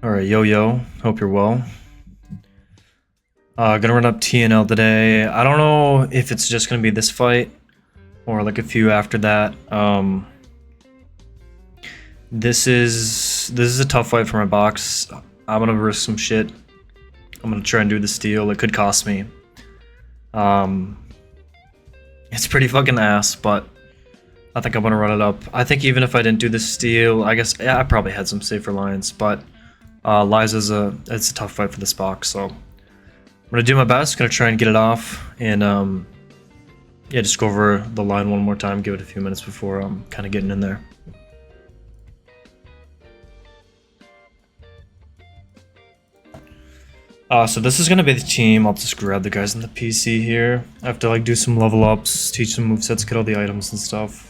Alright, yo, hope you're well. Gonna run up TNL today. I don't know if it's just gonna be this fight or like a few after that. This is a tough fight for my box. I'm gonna risk some shit. I'm gonna try and do the steal. It could cost me. It's pretty fucking ass, but I think I'm gonna run it up. I think even if I didn't do the steal, I guess I probably had some safer lines, but Liza's it's a tough fight for this box, so I'm gonna do my best. Gonna try and get it off, and yeah, just go over the line one more time. Give it a few minutes before I'm kind of getting in there. So this is gonna be the team. I'll just grab the guys in the PC here. I have to like do some level ups, teach some movesets, get all the items and stuff.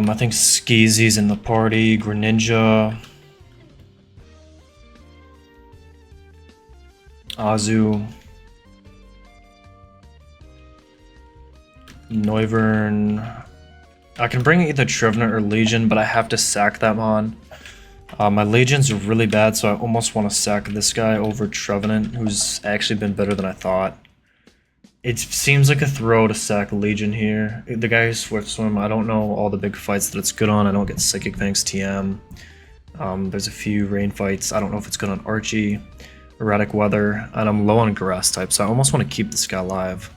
I think Skeezy's in the party, Greninja, Azu, Noivern. I can bring either Trevenant or Legion, but I have to sack that mon. My Legion's really bad, so I almost want to sack this guy over Trevenant, who's actually been better than I thought. It seems like a throw to sack Legion here. The guy who's Swift Swim, I don't know all the big fights that it's good on. I don't get Psychic Thanks TM. There's a few rain fights. I don't know if it's good on Archie, Erratic Weather, and I'm low on Grass type, so I almost want to keep this guy alive.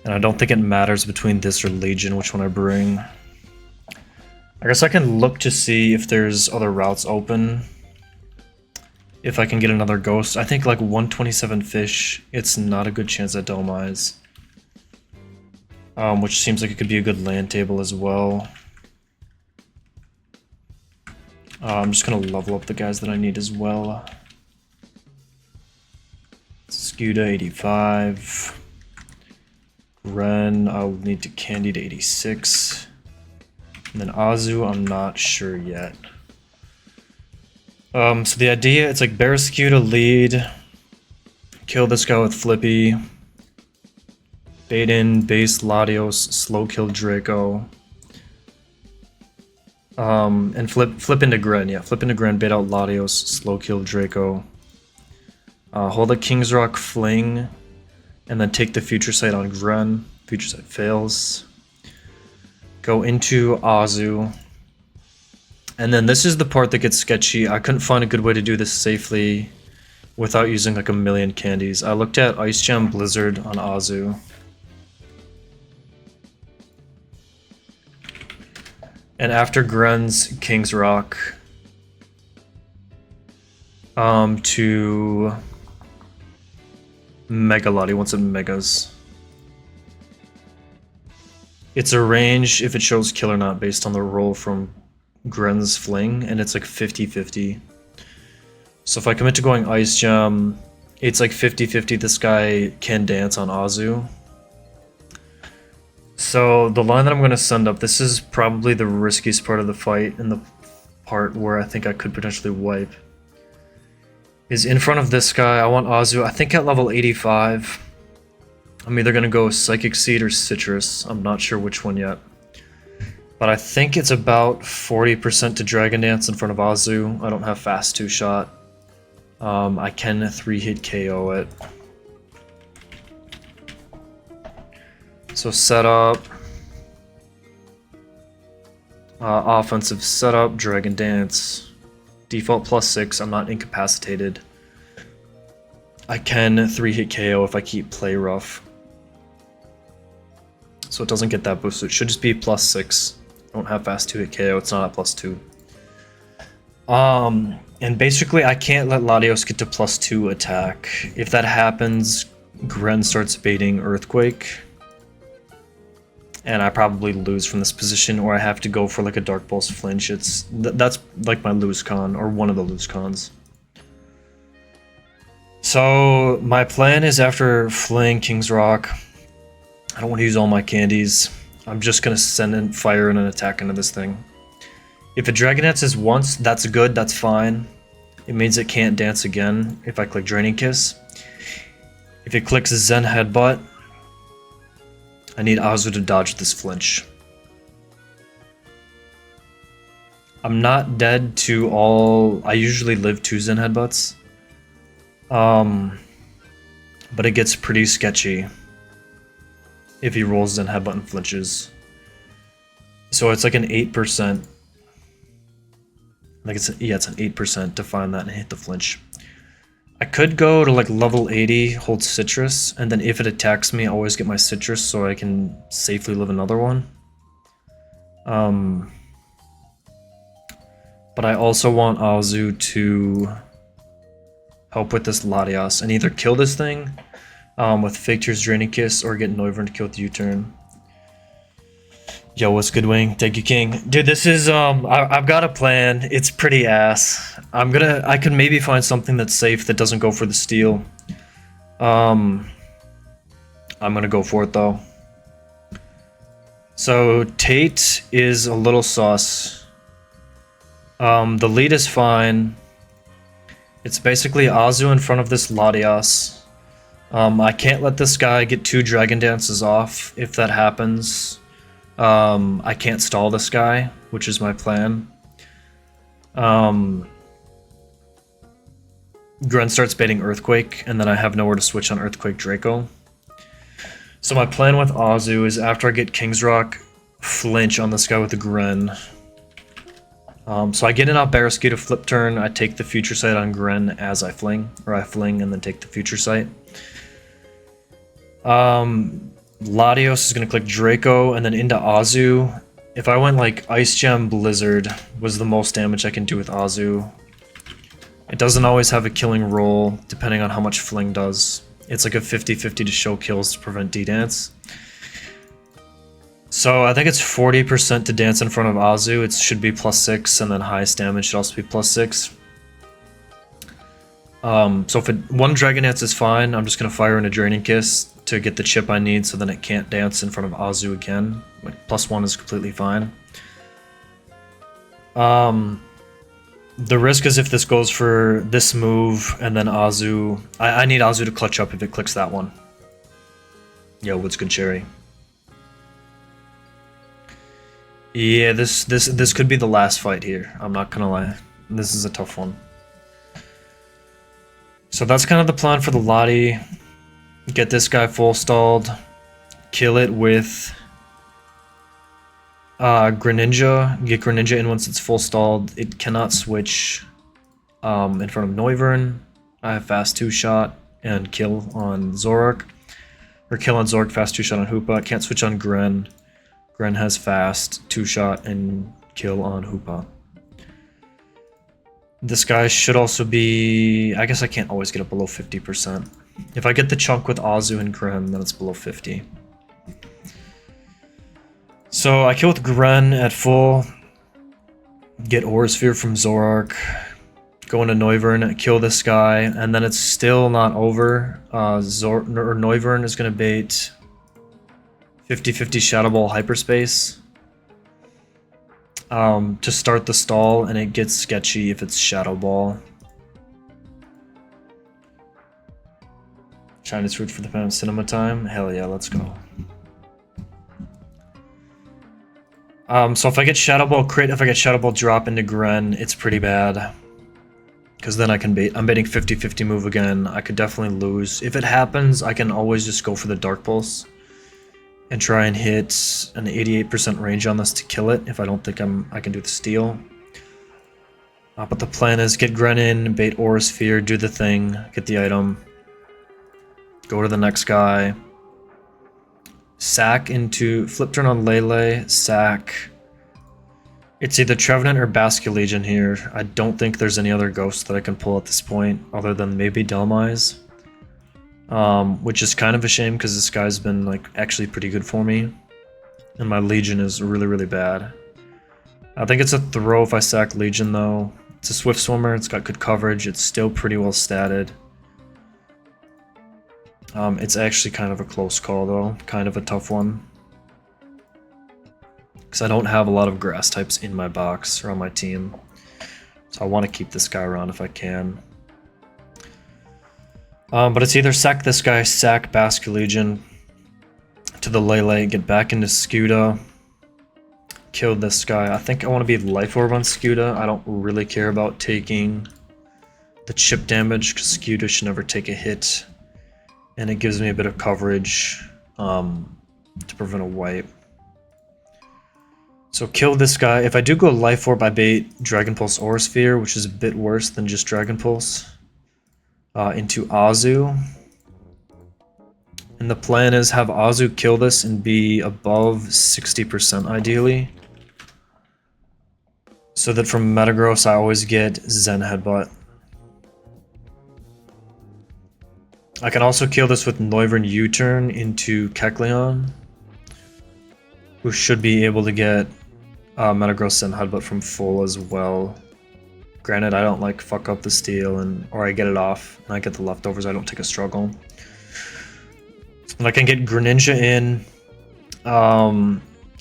And I don't think it matters between this or Legion which one I bring. I guess I can look to see if there's other routes open. If I can get another ghost. I think like 127 fish, it's not a good chance at Dome Eyes. Which seems like it could be a good land table as well. I'm just gonna level up the guys that I need as well. Scuda 85. Ren, I'll need to Candy to 86. And then Azu, I'm not sure yet. So the idea, it's like Barrascuda lead, kill this guy with Flippy, bait in, base Latios, slow kill Draco, and flip into Gren, yeah, flip into Gren, bait out Latios, slow kill Draco, hold a King's Rock Fling, and then take the Future Sight on Gren, Future Sight fails, go into Azu. And then this is the part that gets sketchy. I couldn't find a good way to do this safely without using like a million candies. I looked at Ice Gem Blizzard on Azu. And after Gren's King's Rock, to Mega Lottie once it megas. It's a range if it shows kill or not based on the roll from Gren's Fling, and it's like 50-50. So if I commit to going Ice Gem, it's like 50-50 this guy can dance on Azu. So the line that I'm going to send up, this is probably the riskiest part of the fight, and the part where I think I could potentially wipe, is in front of this guy. I want Azu, I think at level 85. I'm either going to go Psychic Seed or Citrus. I'm not sure which one yet. But I think it's about 40% to Dragon Dance in front of Azu. I don't have fast 2-shot. I can 3-hit KO it. So setup. Offensive setup, Dragon Dance. Default +6, I'm not incapacitated. I can 3-hit KO if I keep play rough. So it doesn't get that boost, so it should just be +6. I don't have fast 2-hit KO, it's not at +2. And basically I can't let Latios get to +2 attack. If that happens, Gren starts baiting Earthquake. And I probably lose from this position, or I have to go for like a Dark Pulse flinch. That's like my lose con, or one of the lose cons. So my plan is after flaying King's Rock, I don't want to use all my candies. I'm just going to send in fire and an attack into this thing. If it Dragon Dances once, that's good, that's fine. It means it can't dance again if I click Draining Kiss. If it clicks Zen Headbutt, I need Azu to dodge this flinch. I'm not dead to all... I usually live 2 Zen headbutts. But it gets pretty sketchy if he rolls Zen headbutt and flinches. So it's like an 8%. Like it's yeah, it's an 8% to find that and hit the flinch. I could go to like level 80, hold citrus, and then if it attacks me, I always get my citrus so I can safely live another one. But I also want Azu to help with this Latias and either kill this thing with Fake Tears Draining Kiss or get Noivern to kill with U-turn. Yo, what's good, Wing? Thank you, King. Dude, this is I've got a plan. It's pretty ass. I could maybe find something that's safe that doesn't go for the steal. I'm gonna go for it though. So Tate is a little sus. The lead is fine. It's basically Azu in front of this Latias. I can't let this guy get 2 Dragon Dances off. If that happens, I can't stall this guy, which is my plan. Gren starts baiting Earthquake, and then I have nowhere to switch on Earthquake Draco. So my plan with Azu is after I get King's Rock, flinch on this guy with the Gren. So I get an out Barasky to flip turn, I take the Future Sight on Gren as I fling, or I fling and then take the Future Sight. Latios is going to click Draco and then into Azu. If I went like Ice Gem Blizzard was the most damage I can do with Azu. It doesn't always have a killing roll depending on how much fling does. It's like a 50-50 to show kills to prevent D-Dance. So I think it's 40% to dance in front of Azu. It should be +6 and then highest damage should also be +6. So if 1 Dragon Dance is fine, I'm just going to fire in a Draining Kiss to get the chip I need so then it can't dance in front of Azu again. Like +1 is completely fine. The risk is if this goes for this move and then Azu... I need Azu to clutch up if it clicks that one. Yo, what's good, Cherry? Yeah, this could be the last fight here. I'm not gonna lie. This is a tough one. So that's kind of the plan for the Lottie. Get this guy full stalled. Kill it with Greninja. Get Greninja in once it's full stalled. It cannot switch in front of Noivern. I have fast 2-shot and kill on Zoroark. Or kill on Zoroark, fast 2-shot on Hoopa. Can't switch on Gren. Gren has fast 2-shot and kill on Hoopa. This guy should also be... I guess I can't always get it below 50%. If I get the chunk with Azu and Gren, then it's below 50. So I kill with Gren at full. Get Aura Sphere from Zoroark. Go into Noivern, kill this guy, and then it's still not over. Noivern is going to bait 50-50 Shadow Ball Hyperspace to start the stall, and it gets sketchy if it's Shadow Ball. Chinese food for the Phantom Cinema time? Hell yeah, let's go. So if I get Shadow Ball crit, if I get Shadow Ball drop into Gren, it's pretty bad. Because then I can bait. I'm baiting 50-50 move again. I could definitely lose. If it happens, I can always just go for the Dark Pulse and try and hit an 88% range on this to kill it if I don't think I can do the steal. But the plan is get Gren in, bait Aura Sphere, do the thing, get the item, go to the next guy, sack into flip turn on Lele, sack. It's either Trevenant or Basculegion here. I don't think there's any other ghosts that I can pull at this point other than maybe Delmise. Which is kind of a shame because this guy's been like actually pretty good for me. And my Legion is really, really bad. I think it's a throw if I sack Legion though. It's a Swift Swimmer, it's got good coverage, it's still pretty well statted. It's actually kind of a close call though, kind of a tough one. Because I don't have a lot of grass types in my box or on my team. So I want to keep this guy around if I can. But it's either sack this guy, sack Basculegion to the Lele, get back into Scuda, kill this guy. I think I want to be Life Orb on Skuta. I don't really care about taking the chip damage because Skuta should never take a hit. And it gives me a bit of coverage to prevent a wipe. So kill this guy. If I do go Life Orb, I bait Dragon Pulse Aura Sphere, which is a bit worse than just Dragon Pulse, into Azu. And the plan is have Azu kill this and be above 60% ideally. So that from Metagross I always get Zen Headbutt. I can also kill this with Noivern U-turn into Kecleon, who should be able to get Metagross Zen Headbutt from full as well. Granted, I don't like fuck up the steal or I get it off and I get the leftovers, I don't take a struggle. And I can get Greninja in.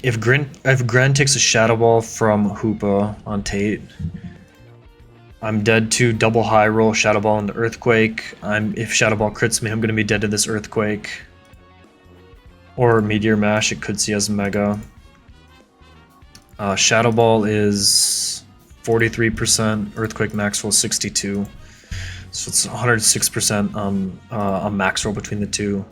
If Gren takes a Shadow Ball from Hoopa on Tate, I'm dead to double high roll Shadow Ball into Earthquake. If Shadow Ball crits me, I'm going to be dead to this Earthquake. Or Meteor Mash, it could see as Mega. Shadow Ball is 43%, Earthquake max roll 62. So it's 106% a max roll between the two.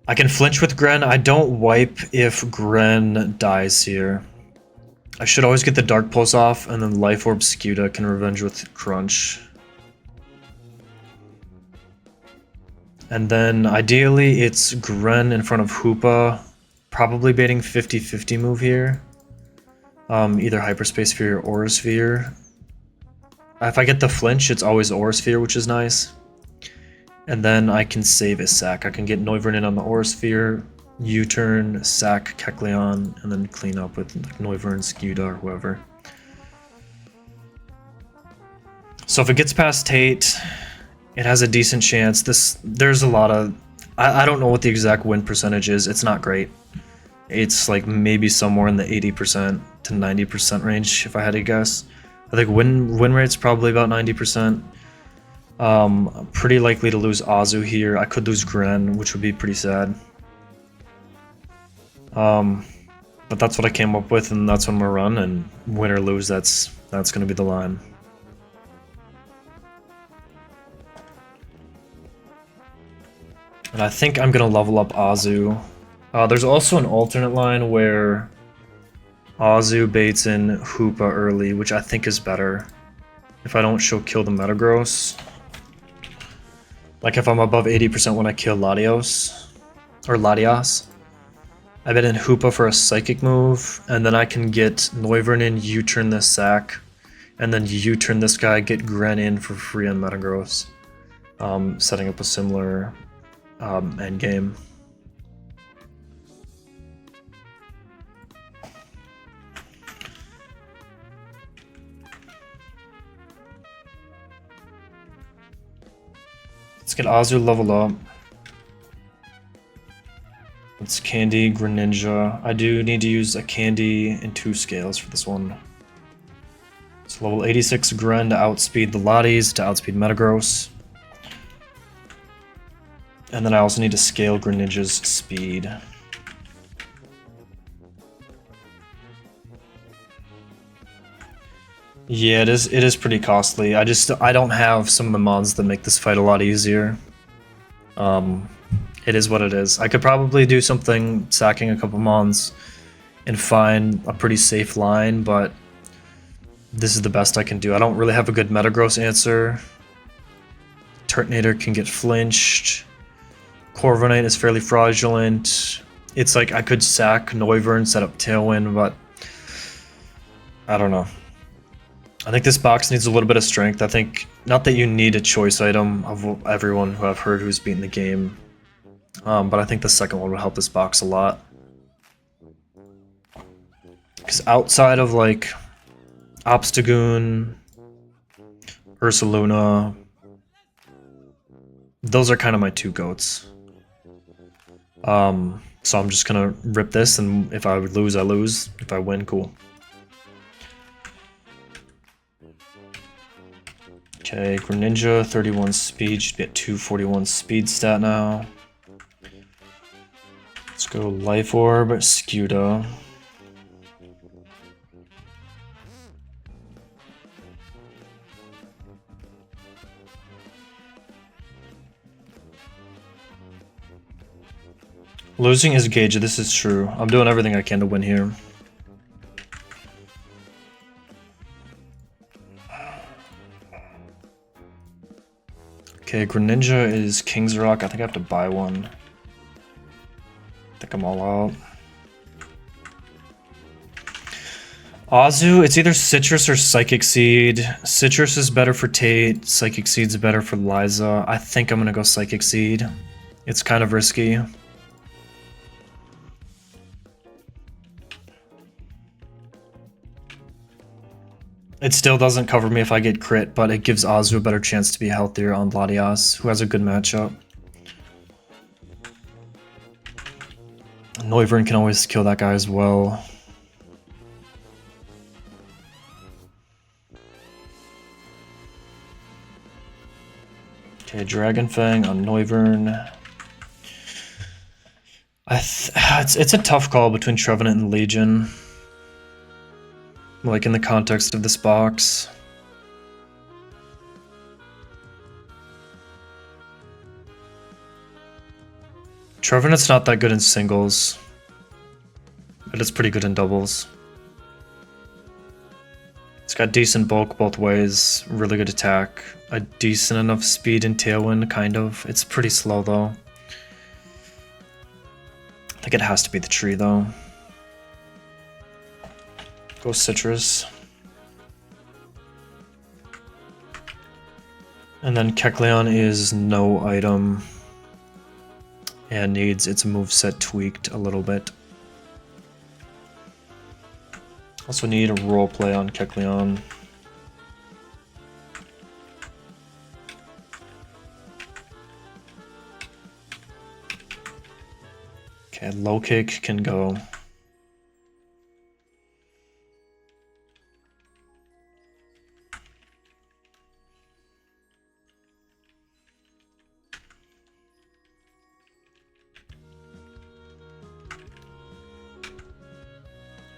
I can flinch with Gren. I don't wipe if Gren dies here. I should always get the Dark Pulse off, and then Life Orb Skuta can revenge with Crunch. And then ideally it's Gren in front of Hoopa, probably baiting 50-50 move here. Either Hyperspace Sphere or Aura Sphere. If I get the flinch, it's always Aura Sphere, which is nice. And then I can save a sack. I can get Noivern in on the Aura Sphere, U-turn, sack Kecleon, and then clean up with like Noivern, Skuta, or whoever. So if it gets past Tate, it has a decent chance. There's a lot of... I don't know what the exact win percentage is. It's not great. It's like maybe somewhere in the 80% to 90% range, if I had to guess. I think win rate's probably about 90%. I'm pretty likely to lose Azu here. I could lose Gren, which would be pretty sad. But that's what I came up with, and that's what I'm gonna run. And win or lose, that's gonna be the line. And I think I'm gonna level up Azu. There's also an alternate line where Azu baits in Hoopa early, which I think is better. If I don't kill the Metagross. Like if I'm above 80% when I kill Latios, I bet in Hoopa for a Psychic move, and then I can get Noivern in, U-turn this sack, and then U-turn this guy, get Gren in for free on Metagross. Setting up a similar endgame. Let's get Azu leveled up. Let's Candy Greninja. I do need to use a Candy and 2 scales for this one. So level 86 Gren to outspeed the Lotties, to outspeed Metagross. And then I also need to scale Greninja's speed. Yeah, it is pretty costly. I don't have some of the mods that make this fight a lot easier. It is what it is. I could probably do something sacking a couple mons and find a pretty safe line, but this is the best I can do. I don't really have a good Metagross answer. Turtonator can get flinched. Corviknight is fairly fraudulent. It's like I could sack Noivern, set up Tailwind, but I don't know. I think this box needs a little bit of strength. I think, not that you need a choice item of everyone who I've heard who's beaten the game, but I think the second one would help this box a lot. Because outside of like Obstagoon, Ursaluna, those are kind of my two goats. So I'm just gonna rip this, and if I would lose, I lose. If I win, cool. Okay, Greninja, 31 speed, should be at 241 speed stat now. Let's go Life Orb, Skuta. Losing is gauge, this is true. I'm doing everything I can to win here. Okay, Greninja is King's Rock. I think I have to buy one. I think I'm all out. Azu, it's either Citrus or Psychic Seed. Citrus is better for Tate. Psychic Seed's better for Liza. I think I'm gonna go Psychic Seed. It's kind of risky. It still doesn't cover me if I get crit, but it gives Azu a better chance to be healthier on Latias, who has a good matchup. Noivern can always kill that guy as well. Okay, Dragon Fang on Noivern. It's a tough call between Trevenant and Legion. Like in the context of this box. Trevenant's not that good in singles, but it's pretty good in doubles. It's got decent bulk both ways, really good attack, a decent enough speed in Tailwind, kind of. It's pretty slow though. I think it has to be the tree though. Go Citrus. And then Kecleon is no item and needs its moveset tweaked a little bit. Also need a roleplay on Kecleon. Okay, low kick can go.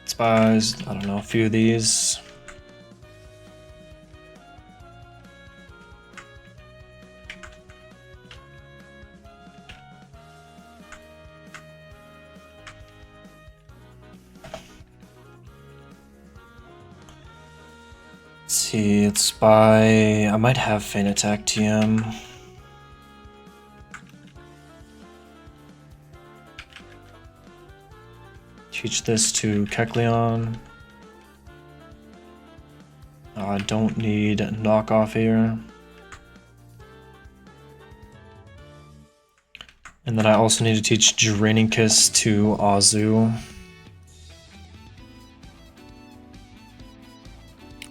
Spies, I don't know, a few of these. Let's see, it's Spy. I might have Feint Attack TM. Teach this to Kecleon. I don't need knockoff here. And then I also need to teach Draining Kiss to Azu.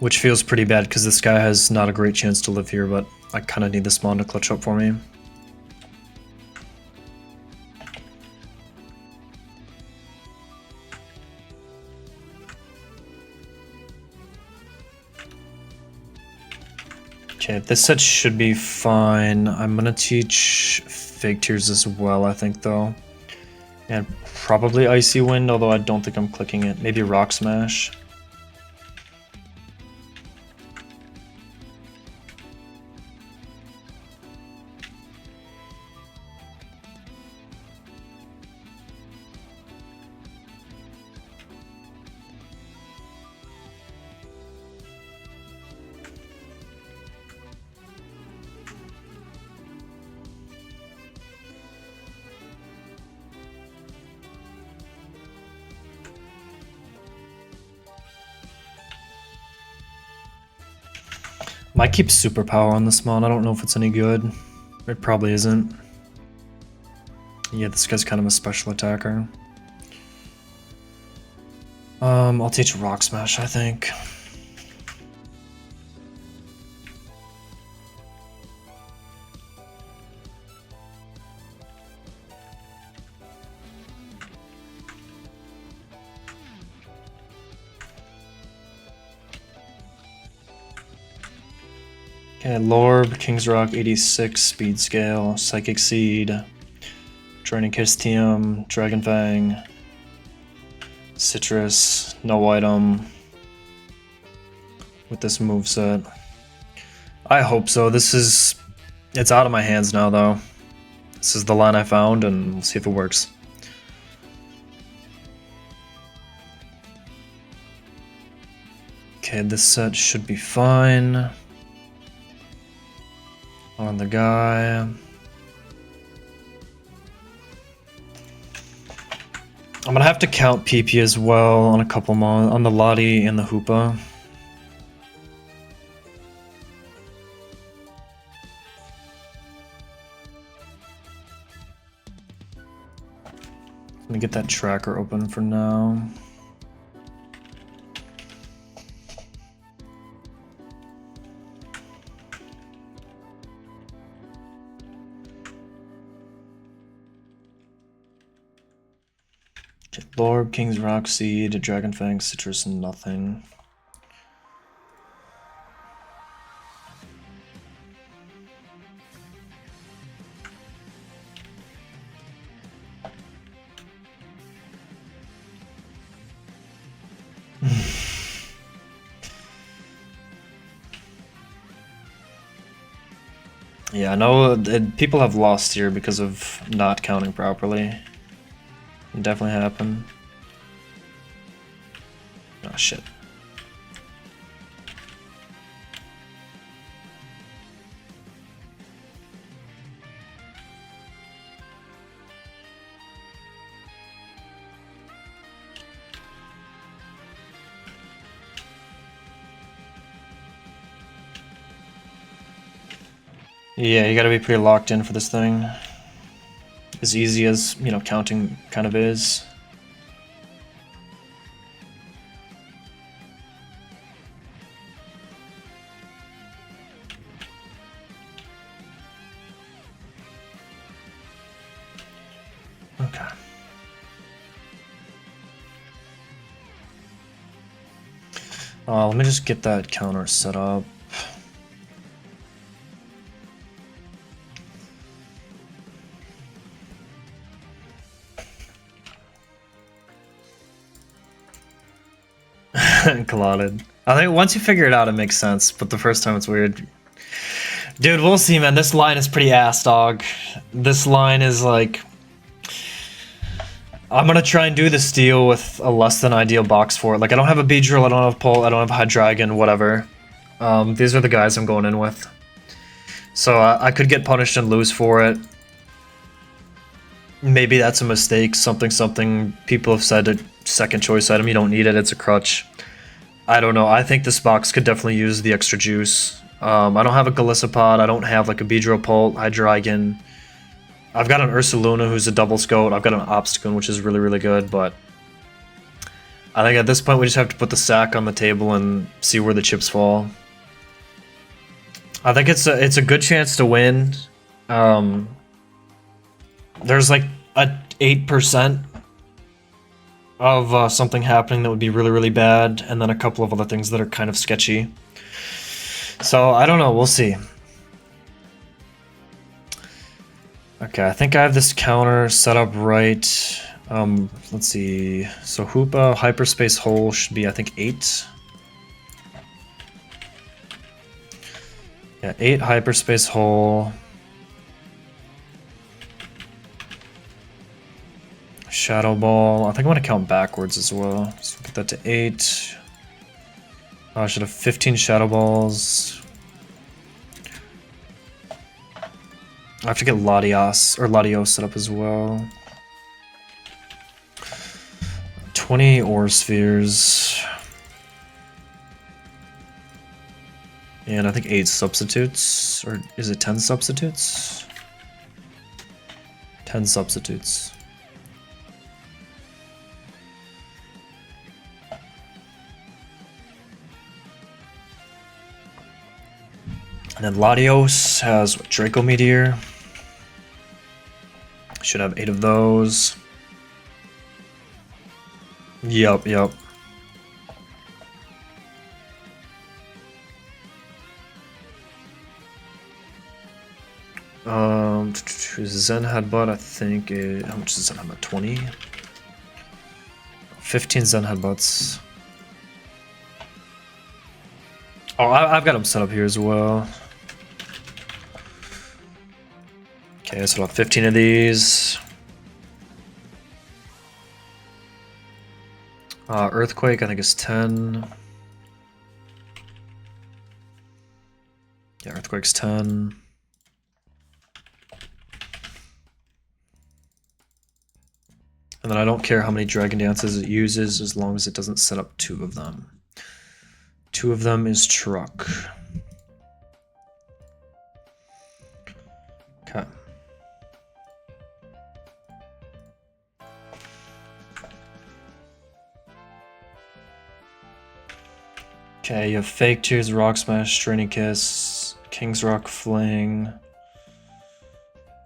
Which feels pretty bad because this guy has not a great chance to live here, but I kind of need this mon to clutch up for me. Okay, this set should be fine. I'm gonna teach Fake Tears as well, I think, though. And probably Icy Wind, although I don't think I'm clicking it. Maybe Rock Smash. Might keep Superpower on this mon. I don't know if it's any good. It probably isn't. Yeah, this guy's kind of a special attacker. I'll teach Rock Smash, I think. Okay, Lorb, King's Rock, 86, Speed Scale, Psychic Seed, Draining Kiss TM, Dragon Fang, Citrus, no item with this moveset. I hope so. It's out of my hands now though. This is the line I found, and we'll see if it works. Okay, this set should be fine. On the guy. I'm gonna have to count PP as well on a couple more, on the Lottie and the Hoopa. Let me get that tracker open for now. Lorb, King's Rock Seed, Dragon Fang, Citrus, and nothing. Yeah, I know people have lost here because of not counting properly. It definitely happened. Oh shit. Yeah, you gotta be pretty locked in for this thing. As easy as, you know, counting kind of is. Okay. Let me just get that counter set up. Collided. I think once you figure it out, it makes sense, but the first time it's weird. Dude, we'll see, man. This line is pretty ass, dog. This line is like... I'm gonna try and do the steal with a less than ideal box for it. Like, I don't have a Beedrill, I don't have Pult, I don't have Hydreigon, whatever. These are the guys I'm going in with. So I could get punished and lose for it. Maybe that's a mistake, something people have said a second choice item, you don't need it, it's a crutch. I don't know, I think this box could definitely use the extra juice. I don't have a Golisopod, I don't have like a Beedrill, Pult, Hydreigon. I've got an Ursaluna who's a double scout, I've got an Obstagoon which is really good, but I think at this point we just have to put the sack on the table and see where the chips fall. I think it's a good chance to win. There's like a 8% of something happening that would be really bad, and then a couple of other things that are kind of sketchy. So I don't know, we'll see. Okay, I think I have this counter set up right. Let's see. So Hoopa, Hyperspace Hole should be, I think, 8. Yeah, 8 Hyperspace Hole. Shadow Ball. I think I'm going to count backwards as well. So get that to 8. I should have 15 Shadow Balls. I have to get Latios set up as well. 20 Ore Spheres. And I think 8 substitutes. Or is it 10 substitutes? 10 substitutes. And then Latios has what, Draco Meteor. Should have 8 of those. Yup. Zen Headbutt, I think. How much is Zen Headbutt? 20? 15 Zen Headbutts. Oh, I've got them set up here as well. Okay, so I'll have 15 of these. Earthquake, I think, is 10. Yeah, Earthquake's 10. And then I don't care how many Dragon Dances it uses as long as it doesn't set up 2 of them. 2 of them is truck. Okay. Okay, you have Fake Tears, Rock Smash, Straining Kiss, King's Rock Fling.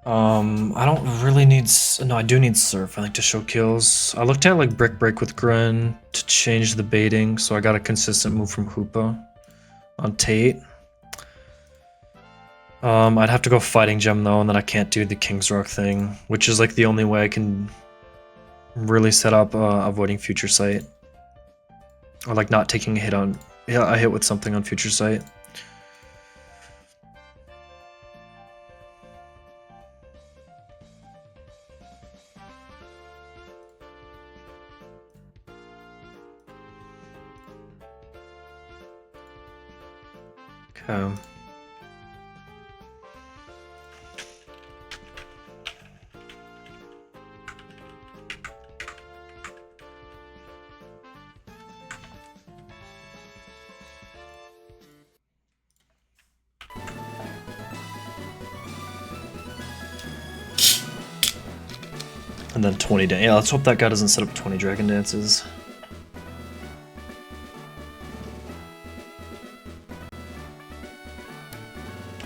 I don't really need... No, I do need Surf, I like to show kills. I looked at like Brick Break with Gren to change the baiting, so I got a consistent move from Hoopa on Tate. I'd have to go Fighting Gem though, and then I can't do the King's Rock thing, which is like the only way I can really set up avoiding Future Sight. Or like not taking a hit on... Yeah, I hit with something on Future Sight. Okay. And then 20 Dan. Yeah, let's hope that guy doesn't set up 20 Dragon Dances.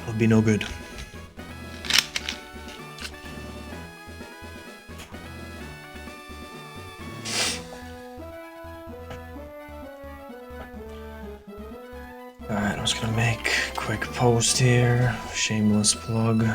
Would be no good. Alright, I'm just gonna make a quick post here. Shameless plug.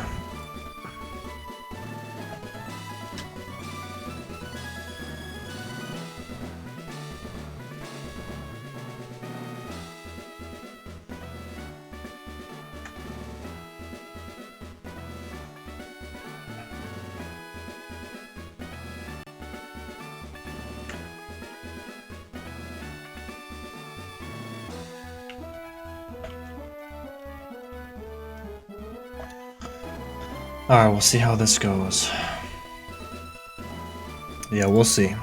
Alright, we'll see how this goes. Yeah, we'll see.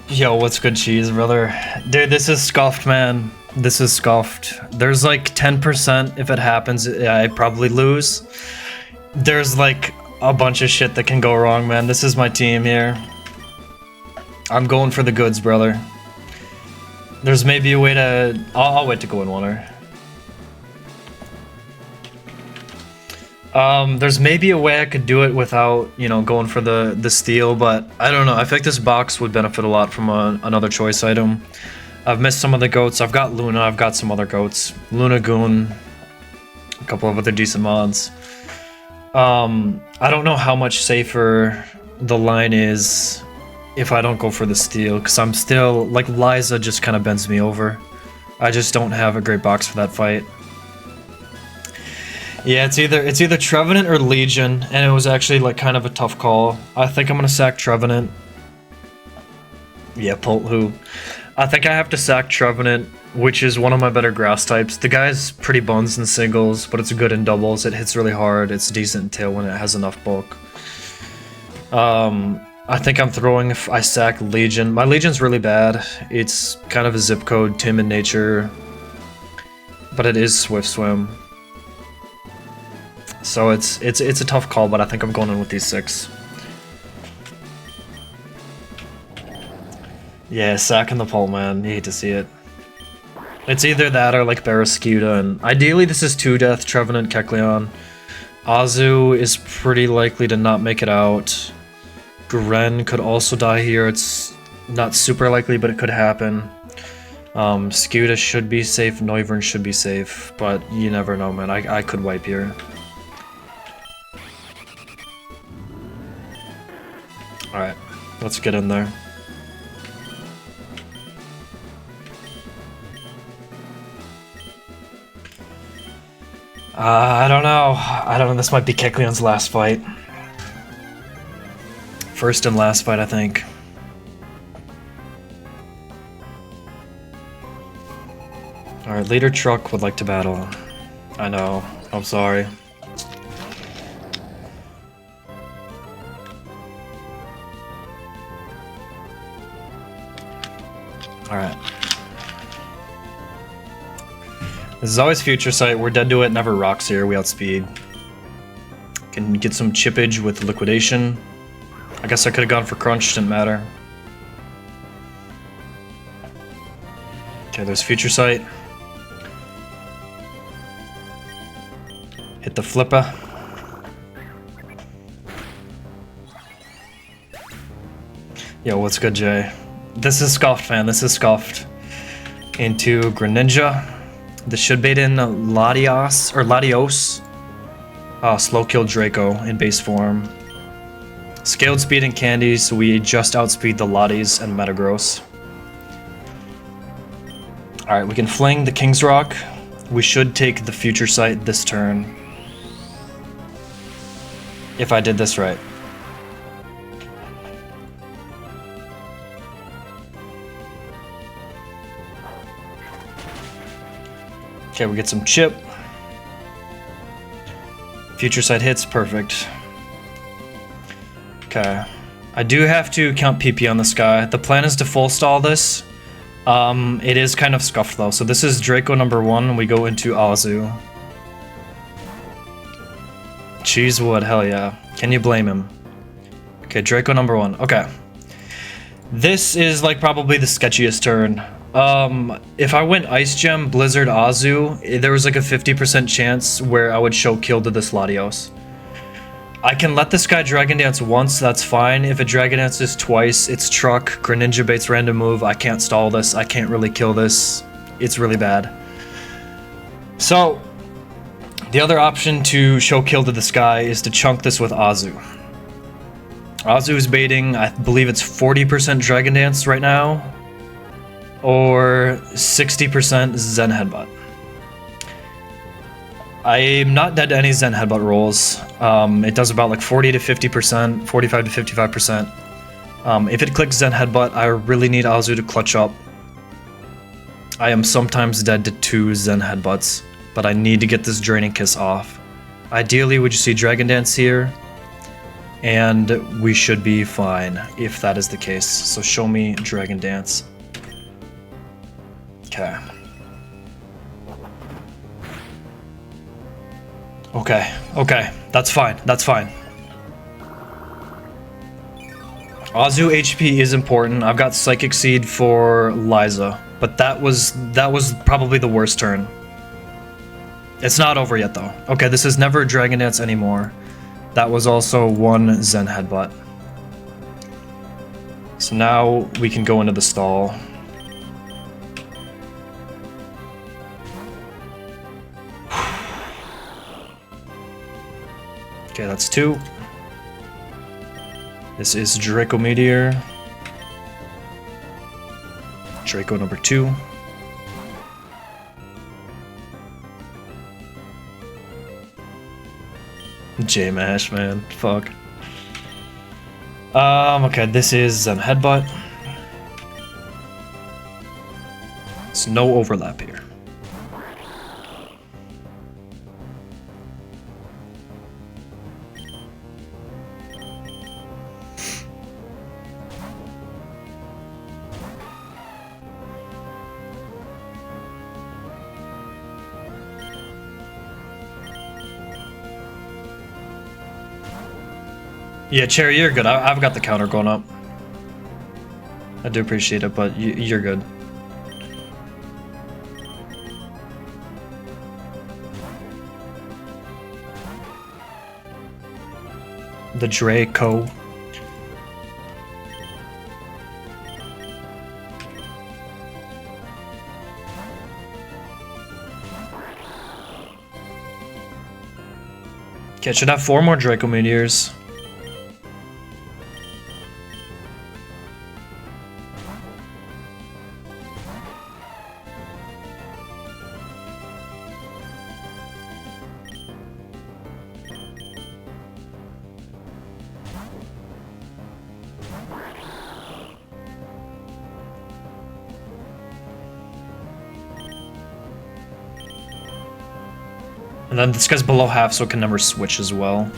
Yo, what's good, cheese, brother? Dude, this is scuffed, man. This is scuffed. There's like 10% if it happens, I probably lose. There's like a bunch of shit that can go wrong, man. This is my team here. I'm going for the goods, brother. There's maybe a way to... I'll wait to go in water. There's maybe a way I could do it without, you know, going for the steal, but I don't know. I feel like this box would benefit a lot from another choice item. I've missed some of the goats. I've got Luna. I've got some other goats. Luna Goon. A couple of other decent mods. I don't know how much safer the line is if I don't go for the steal, because I'm still... Like, Liza just kind of bends me over. I just don't have a great box for that fight. Yeah, it's either Trevenant or Legion, and it was actually like kind of a tough call. I think I'm gonna sack Trevenant. Yeah, Polthu. I think I have to sack Trevenant, which is one of my better grass types. The guy's pretty buns in singles, but it's good in doubles. It hits really hard. It's decent in tail when it has enough bulk. I think I'm throwing if I sack Legion. My Legion's really bad. It's kind of a zip code, Tim in nature, but it is Swift Swim. So it's a tough call, but I think I'm going in with these 6. Yeah, sacking the pole, man. You hate to see it. It's either that or like Barraskewda, and ideally this is 2 death, Trevenant, Kecleon. Azu is pretty likely to not make it out. Gren could also die here. It's not super likely, but it could happen. Skuta should be safe, Noivern should be safe, but you never know, man. I could wipe here. Alright, let's get in there. I don't know. This might be Kecleon's last fight. First and last fight, I think. Alright, Leader Truck would like to battle. I know. I'm sorry. Alright. This is always Future Sight. We're dead to it, never rocks here. We outspeed. Can get some chippage with Liquidation. I guess I could have gone for Crunch, didn't matter. Okay, there's Future Sight. Hit the Flipper. Yo, what's good, Jay? This is Scuffed, man. This is Scuffed. Into Greninja. This should bait in Latios, or Latios. Slow kill Draco in base form. Scaled speed and candy, so we just outspeed the Lotties and Metagross. Alright, we can fling the King's Rock. We should take the Future Sight this turn. If I did this right. Okay, we get some chip. Future Sight hits, perfect. Okay. I do have to count PP on this guy. The plan is to full stall this. It is kind of scuffed though. So this is Draco number 1, we go into Azu. Cheesewood, hell yeah. Can you blame him? Okay, Draco number 1, okay. This is like probably the sketchiest turn. If I went Ice Gem, Blizzard, Azu, there was like a 50% chance where I would show kill to this Latios. I can let this guy Dragon Dance once, that's fine. If it Dragon Dances twice, it's Truck, Greninja baits random move, I can't stall this, I can't really kill this. It's really bad. So, the other option to show kill to this guy is to chunk this with Azu. Azu is baiting, I believe it's 40% Dragon Dance right now. Or 60% Zen Headbutt. I'm not dead to any Zen Headbutt rolls. It does about like 40 to 50%, 45 to 55%. If it clicks Zen Headbutt, I really need Azu to clutch up. I am sometimes dead to 2 Zen Headbutts, but I need to get this Draining Kiss off. Ideally, we just see Dragon Dance here, and we should be fine if that is the case. So show me Dragon Dance. Okay. Okay, that's fine, that's fine. Azu HP is important. I've got Psychic Seed for Liza, but that was probably the worst turn. It's not over yet though. Okay, this is never Dragon Dance anymore. That was also 1 Zen Headbutt. So now we can go into the stall. Okay, that's 2. This is Draco Meteor. Draco number 2. J-Mash, man. Fuck. Okay, this is Zen Headbutt. There's no overlap here. Yeah, Cherry, you're good. I've got the counter going up. I do appreciate it, but you're good. The Draco. Okay, should have 4 more Draco Meteors. And then this guy's below half, so it can never switch as well.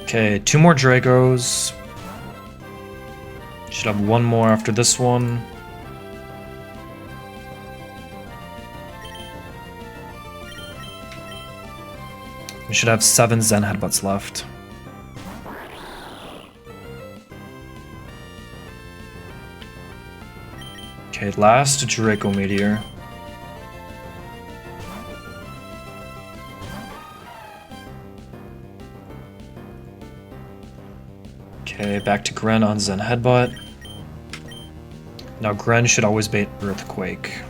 Okay, 2 more Dracos. Should have 1 more after this one. We should have 7 Zen Headbutts left. Okay, last Draco Meteor. Okay, back to Gren on Zen Headbutt. Now Gren should always bait Earthquake.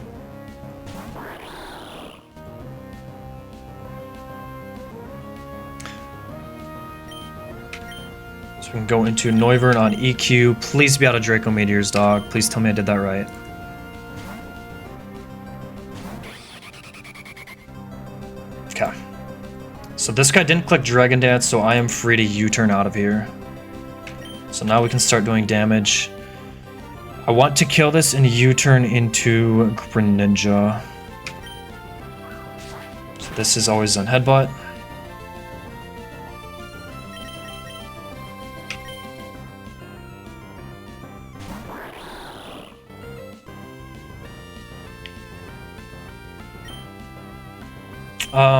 So we can go into Noivern on EQ. Please be out of Draco Meteors, dog. Please tell me I did that right. Okay. So this guy didn't click Dragon Dance, so I am free to U-turn out of here. So now we can start doing damage. I want to kill this and U-turn into Greninja. So this is always on Headbutt.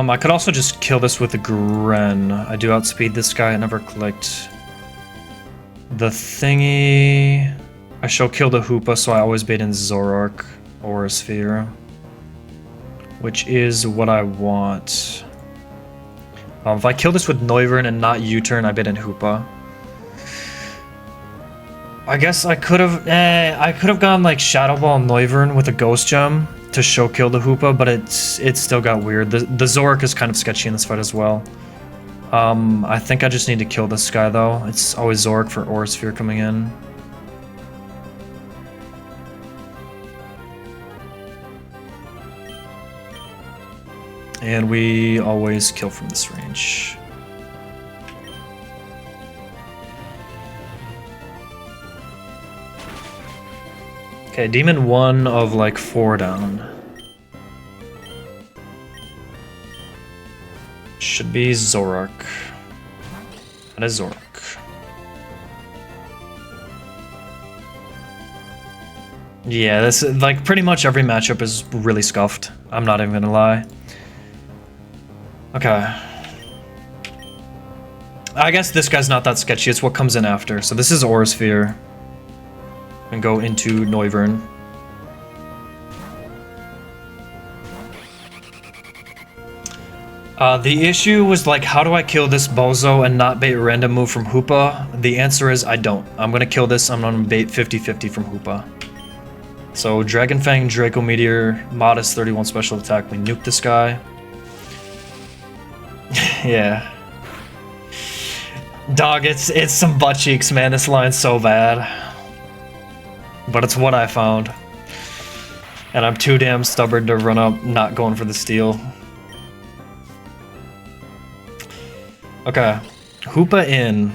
I could also just kill this with a Gren. I do outspeed this guy. I never clicked the thingy. I shall kill the Hoopa, so I always bait in Zoroark or Sphere, which is what I want. If I kill this with Noivern and not U-turn, I bait in Hoopa. I guess I could have gone like Shadow Ball Noivern with a Ghost Gem to show kill the Hoopa, but it still got weird. The Zoroark is kind of sketchy in this fight as well. I think I just need to kill this guy though. It's always Zoroark for Aura Sphere coming in. And we always kill from this range. Okay, Demon 1 of like 4 down. Should be Zoroark. That is Zoroark. Yeah, this is like pretty much every matchup is really scuffed. I'm not even gonna lie. Okay. I guess this guy's not that sketchy, it's what comes in after. So this is Aura Sphere. And go into Noivern. The issue was like, how do I kill this Bozo and not bait random move from Hoopa? The answer is I don't. I'm gonna kill this, I'm gonna bait 50-50 from Hoopa. So Dragon Fang, Draco Meteor, Modest 31 special attack, we nuke this guy. Yeah. Dog, it's some butt cheeks, man. This line's so bad. But it's what I found. And I'm too damn stubborn to run up not going for the steal. Okay. Hoopa in.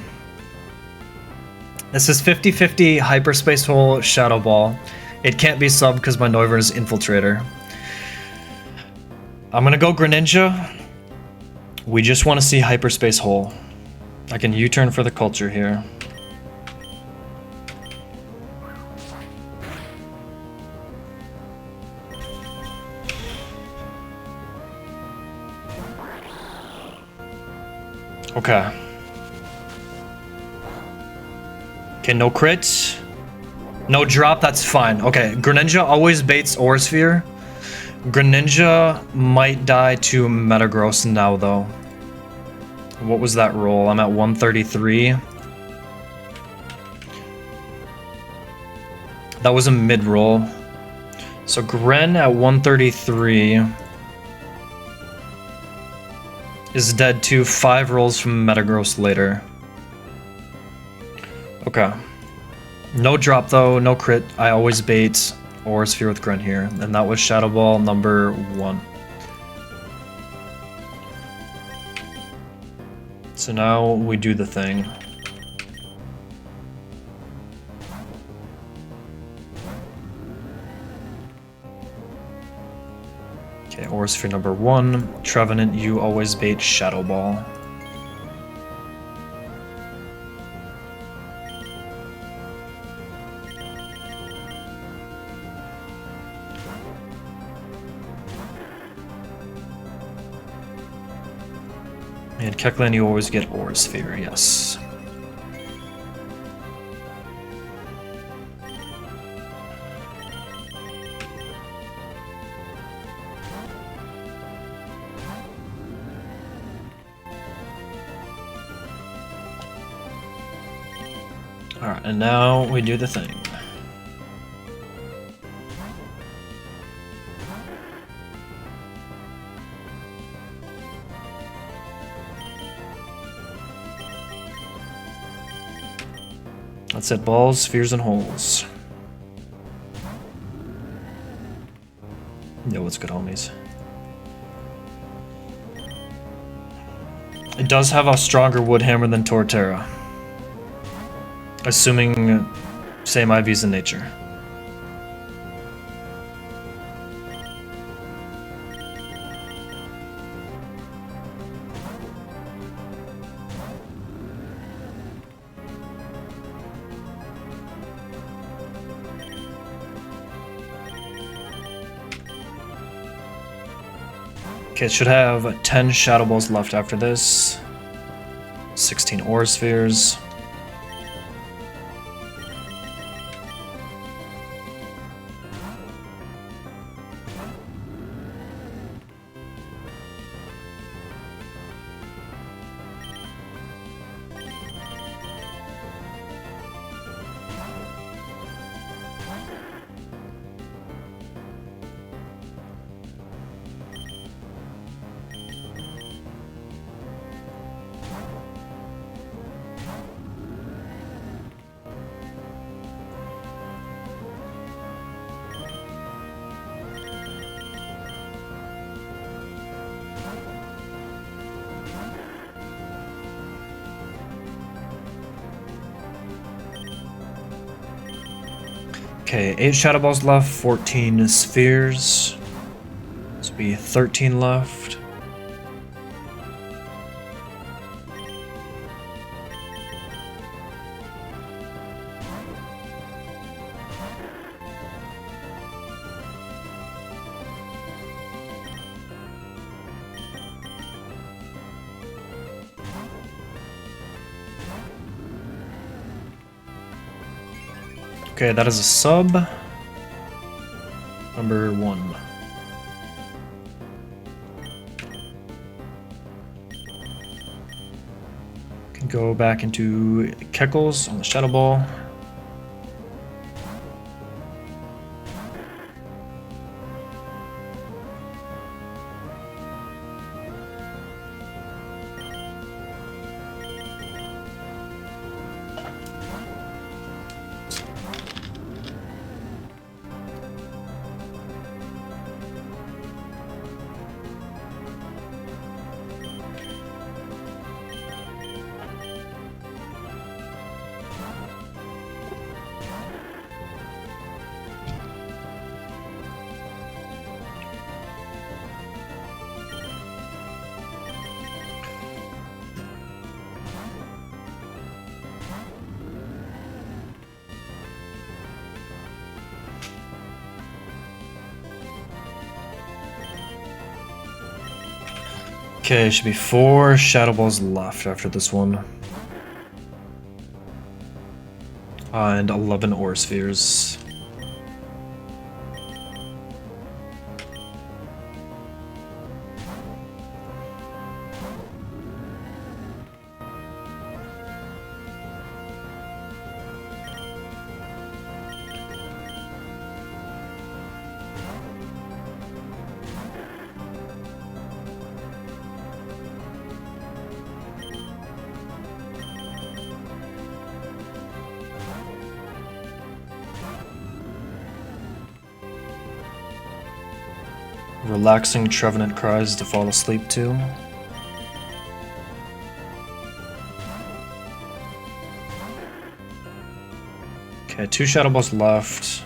This is 50-50 Hyperspace Hole Shadow Ball. It can't be subbed because my Noivern is Infiltrator. I'm gonna go Greninja. We just want to see Hyperspace Hole. I can U-turn for the culture here. Okay. Okay, no crits. No drop, that's fine. Okay, Greninja always baits Aura Sphere. Greninja might die to Metagross now, though. What was that roll? I'm at 133. That was a mid-roll. So Gren at 133 is dead to 5 rolls from Metagross later. Okay. No drop though, no crit. I always bait Aura Sphere with Gren here. And that was Shadow Ball number 1. So now we do the thing. Okay, Aura Sphere number 1. Trevenant, you always bait Shadow Ball. And Kecleon, you always get Aura Sphere, yes. Alright, and now we do the thing. That's it, balls, spheres, and holes. Yo, what's good, homies? It does have a stronger wood hammer than Torterra. Assuming same IVs in nature. Okay, it should have 10 Shadow Balls left after this. 16 Aura Spheres. Okay, 8 Shadow Balls left, 14 Spheres. This will be 13 left. Okay, that is a sub. Number 1. Can go back into Keckles on the Shadow Ball. Okay, should be 4 Shadow Balls left after this one. And 11 Aura Spheres. Relaxing Trevenant cries to fall asleep to. Okay, 2 Shadow Balls left.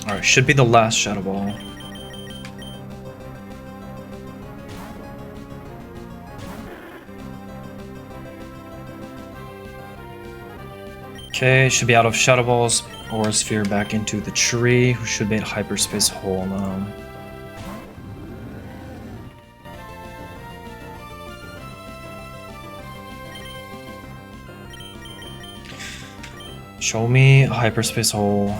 Alright, should be the last Shadow Ball. Okay, should be out of Shadow Balls. Aura Sphere back into the tree, who should be at Hyperspace Hole now. Show me Hyperspace Hole.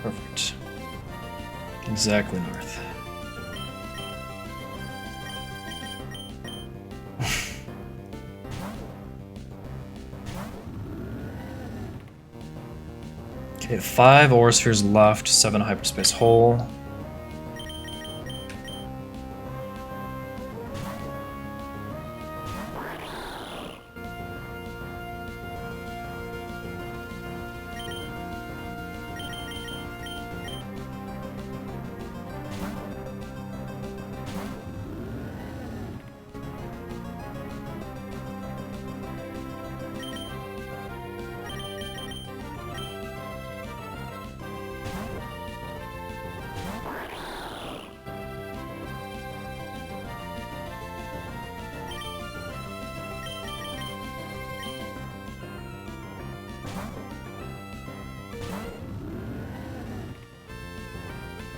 Perfect. Exactly north. Okay, 5 Aura Spheres left, 7 Hyperspace Hole.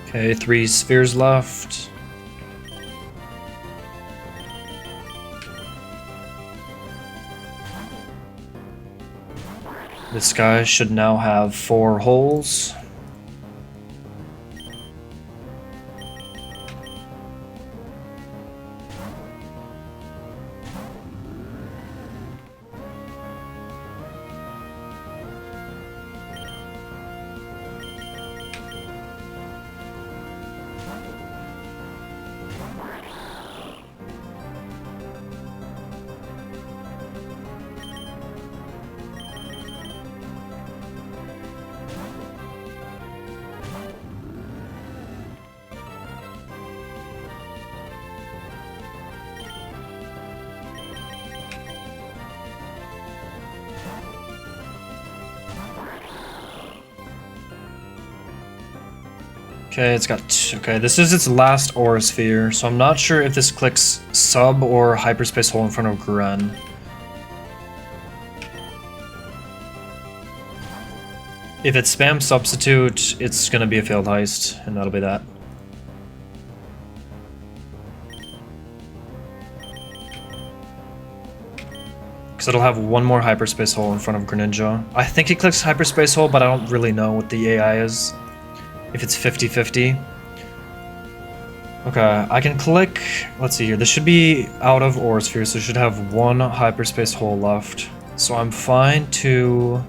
Okay, 3 spheres left. This guy should now have 4 holes. Okay, it's got okay, this is its last Aura Sphere, so I'm not sure if this clicks Sub or Hyperspace Hole in front of Gren. If it spams Substitute, it's gonna be a failed heist, and that'll be that. Because it'll have one more Hyperspace Hole in front of Greninja. I think it clicks Hyperspace Hole, but I don't really know what the AI is. If it's 50-50. Okay, I can click... Let's see here. This should be out of Aura Sphere, so it should have 1 Hyperspace Hole left. So I'm fine to...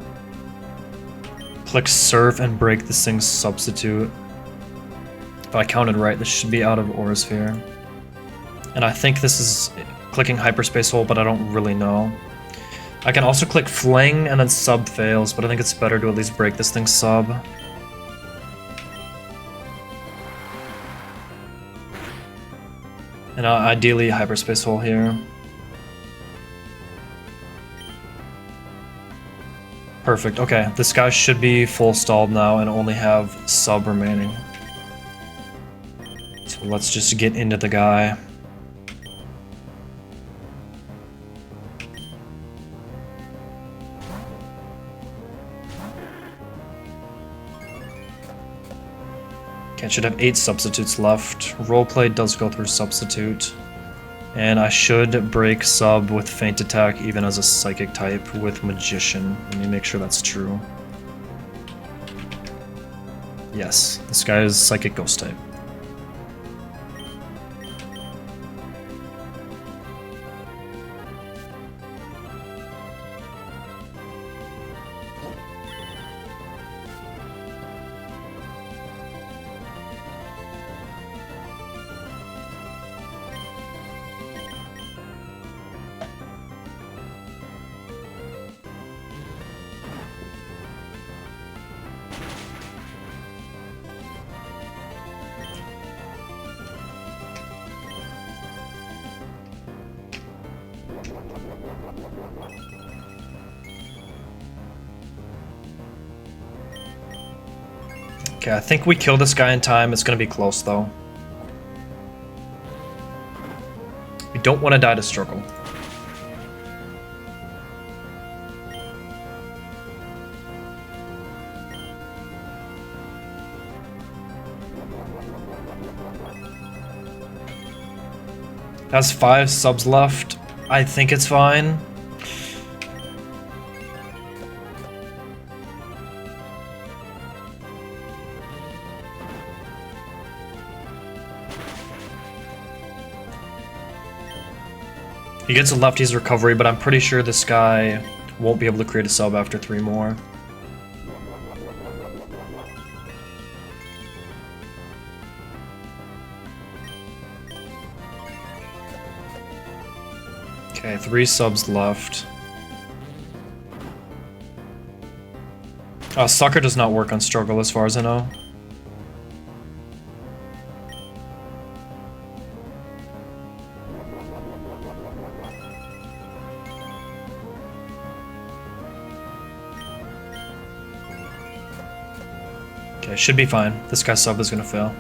click Surf and break this thing's Substitute. If I counted right, this should be out of Aura Sphere. And I think this is clicking Hyperspace Hole, but I don't really know. I can also click Fling and then Sub fails, but I think it's better to at least break this thing's Sub. And ideally, Hyperspace Hole here. Perfect, okay. This guy should be full stalled now and only have Sub remaining. So let's just get into the guy. Okay, it should have 8 substitutes left. Roleplay does go through Substitute. And I should break sub with Feint Attack even as a Psychic type with Magician. Let me make sure that's true. Yes, this guy is Psychic Ghost type. Okay, I think we kill this guy in time. It's gonna be close though. We don't want to die to struggle. Has 5 subs left. I think it's fine. He gets a lefty's recovery, but I'm pretty sure this guy won't be able to create a sub after 3 more. Okay, 3 subs left. Sucker does not work on struggle as far as I know. Okay, should be fine. This guy's sub is gonna fail.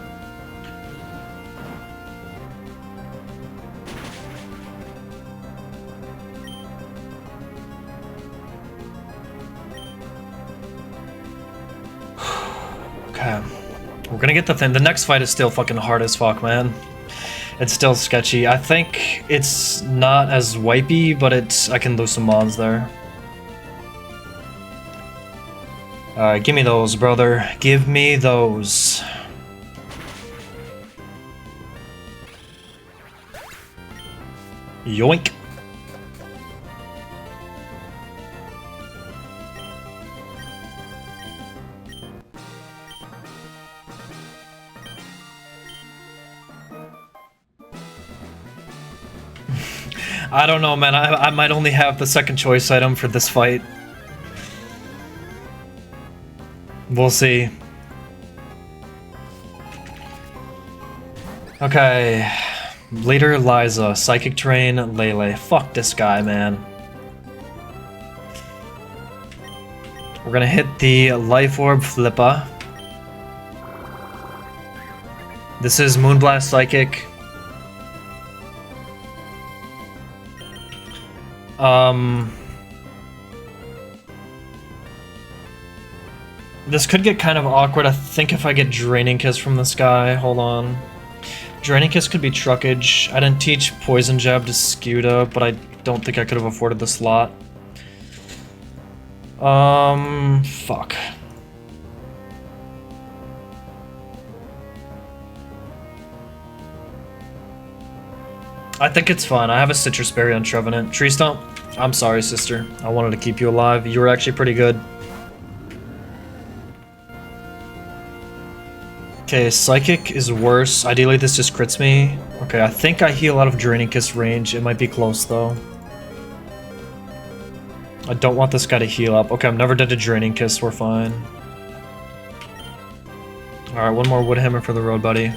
Okay. We're gonna get the thing. The next fight is still fucking hard as fuck, man. It's still sketchy. I think it's not as wipey, but I can lose some mons there. Alright, give me those, brother. Give me those. Yoink. I don't know, man. I might only have the second choice item for this fight. We'll see. Okay. Leader Liza, Psychic Terrain, Lele. Fuck this guy, man. We're gonna hit the Life Orb Flippa. This is Moonblast Psychic. This could get kind of awkward. I think if I get Draining Kiss from this guy, hold on. Draining Kiss could be Truckage. I didn't teach Poison Jab to Scuda, but I don't think I could have afforded the slot. Fuck. I think it's fine. I have a Citrus Berry on Trevenant. Tree Stump, I'm sorry, sister. I wanted to keep you alive. You were actually pretty good. Okay, Psychic is worse. Ideally, this just crits me. Okay, I think I heal out of Draining Kiss range. It might be close, though. I don't want this guy to heal up. Okay, I'm never dead to Draining Kiss. We're fine. Alright, one more Wood Hammer for the road, buddy.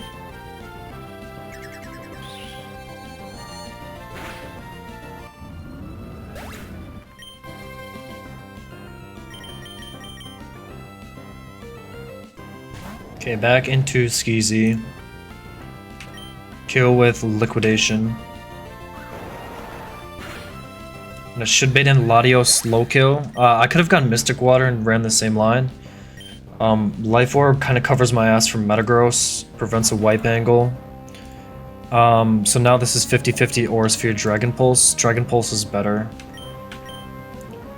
Okay, back into Skeezy. Kill with Liquidation. And I should bait in Latios slow kill. I could have gone Mystic Water and ran the same line. Life Orb kind of covers my ass from Metagross, prevents a wipe angle. So now this is 50-50 Aura Sphere Dragon Pulse. Dragon Pulse is better.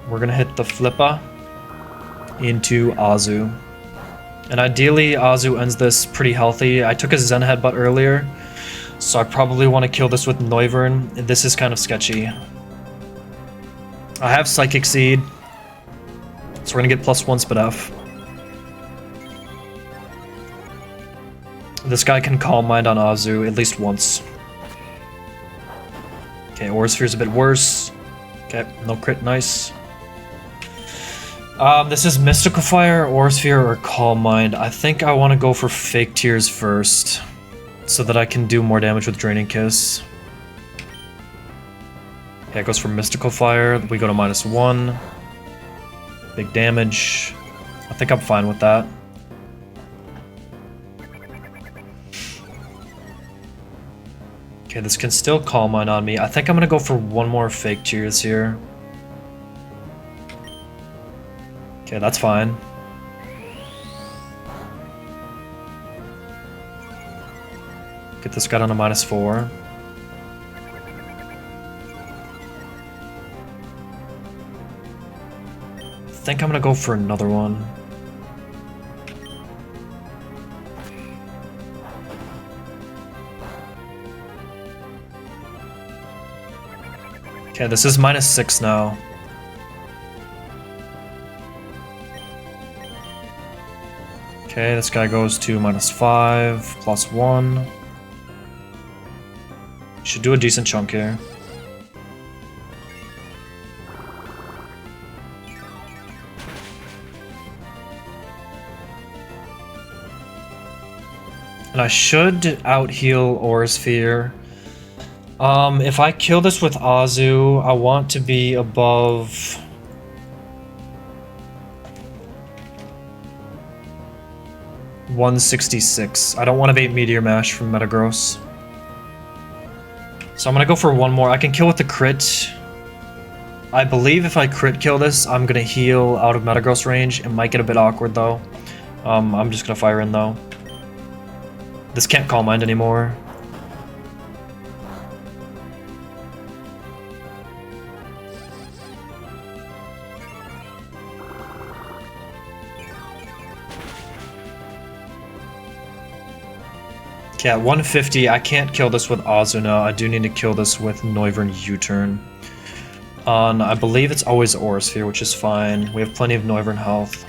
We're gonna hit the Flippa into Azu. And ideally, Azu ends this pretty healthy. I took a Zen Headbutt earlier, so I probably want to kill this with Noivern. This is kind of sketchy. I have Psychic Seed, so we're gonna get +1 Spit F. This guy can Calm Mind on Azu at least once. Okay, Aura Sphere's a bit worse. Okay, no crit, nice. This is Mystical Fire, Aura Sphere, or Calm Mind. I think I want to go for Fake Tears first, so that I can do more damage with Draining Kiss. Okay, it goes for Mystical Fire. We go to -1. Big damage. I think I'm fine with that. Okay, this can still Calm Mind on me. I think I'm gonna go for one more Fake Tears here. Okay, that's fine. Get this guy down to -4. I think I'm gonna go for another one. Okay, this is -6 now. Okay, this guy goes to -5, +1. Should do a decent chunk here. And I should out-heal Aura Sphere. If I kill this with Azu, I want to be above... $166. I don't want to bait Meteor Mash from Metagross. So I'm gonna go for one more. I can kill with the crit. I believe if I crit kill this, I'm gonna heal out of Metagross range. It might get a bit awkward though. I'm just gonna fire in though. This can't Calm Mind anymore. Okay, at 150, I can't kill this with Azuna. I do need to kill this with Noivern U-turn. I believe it's always Aura Sphere, which is fine. We have plenty of Noivern health.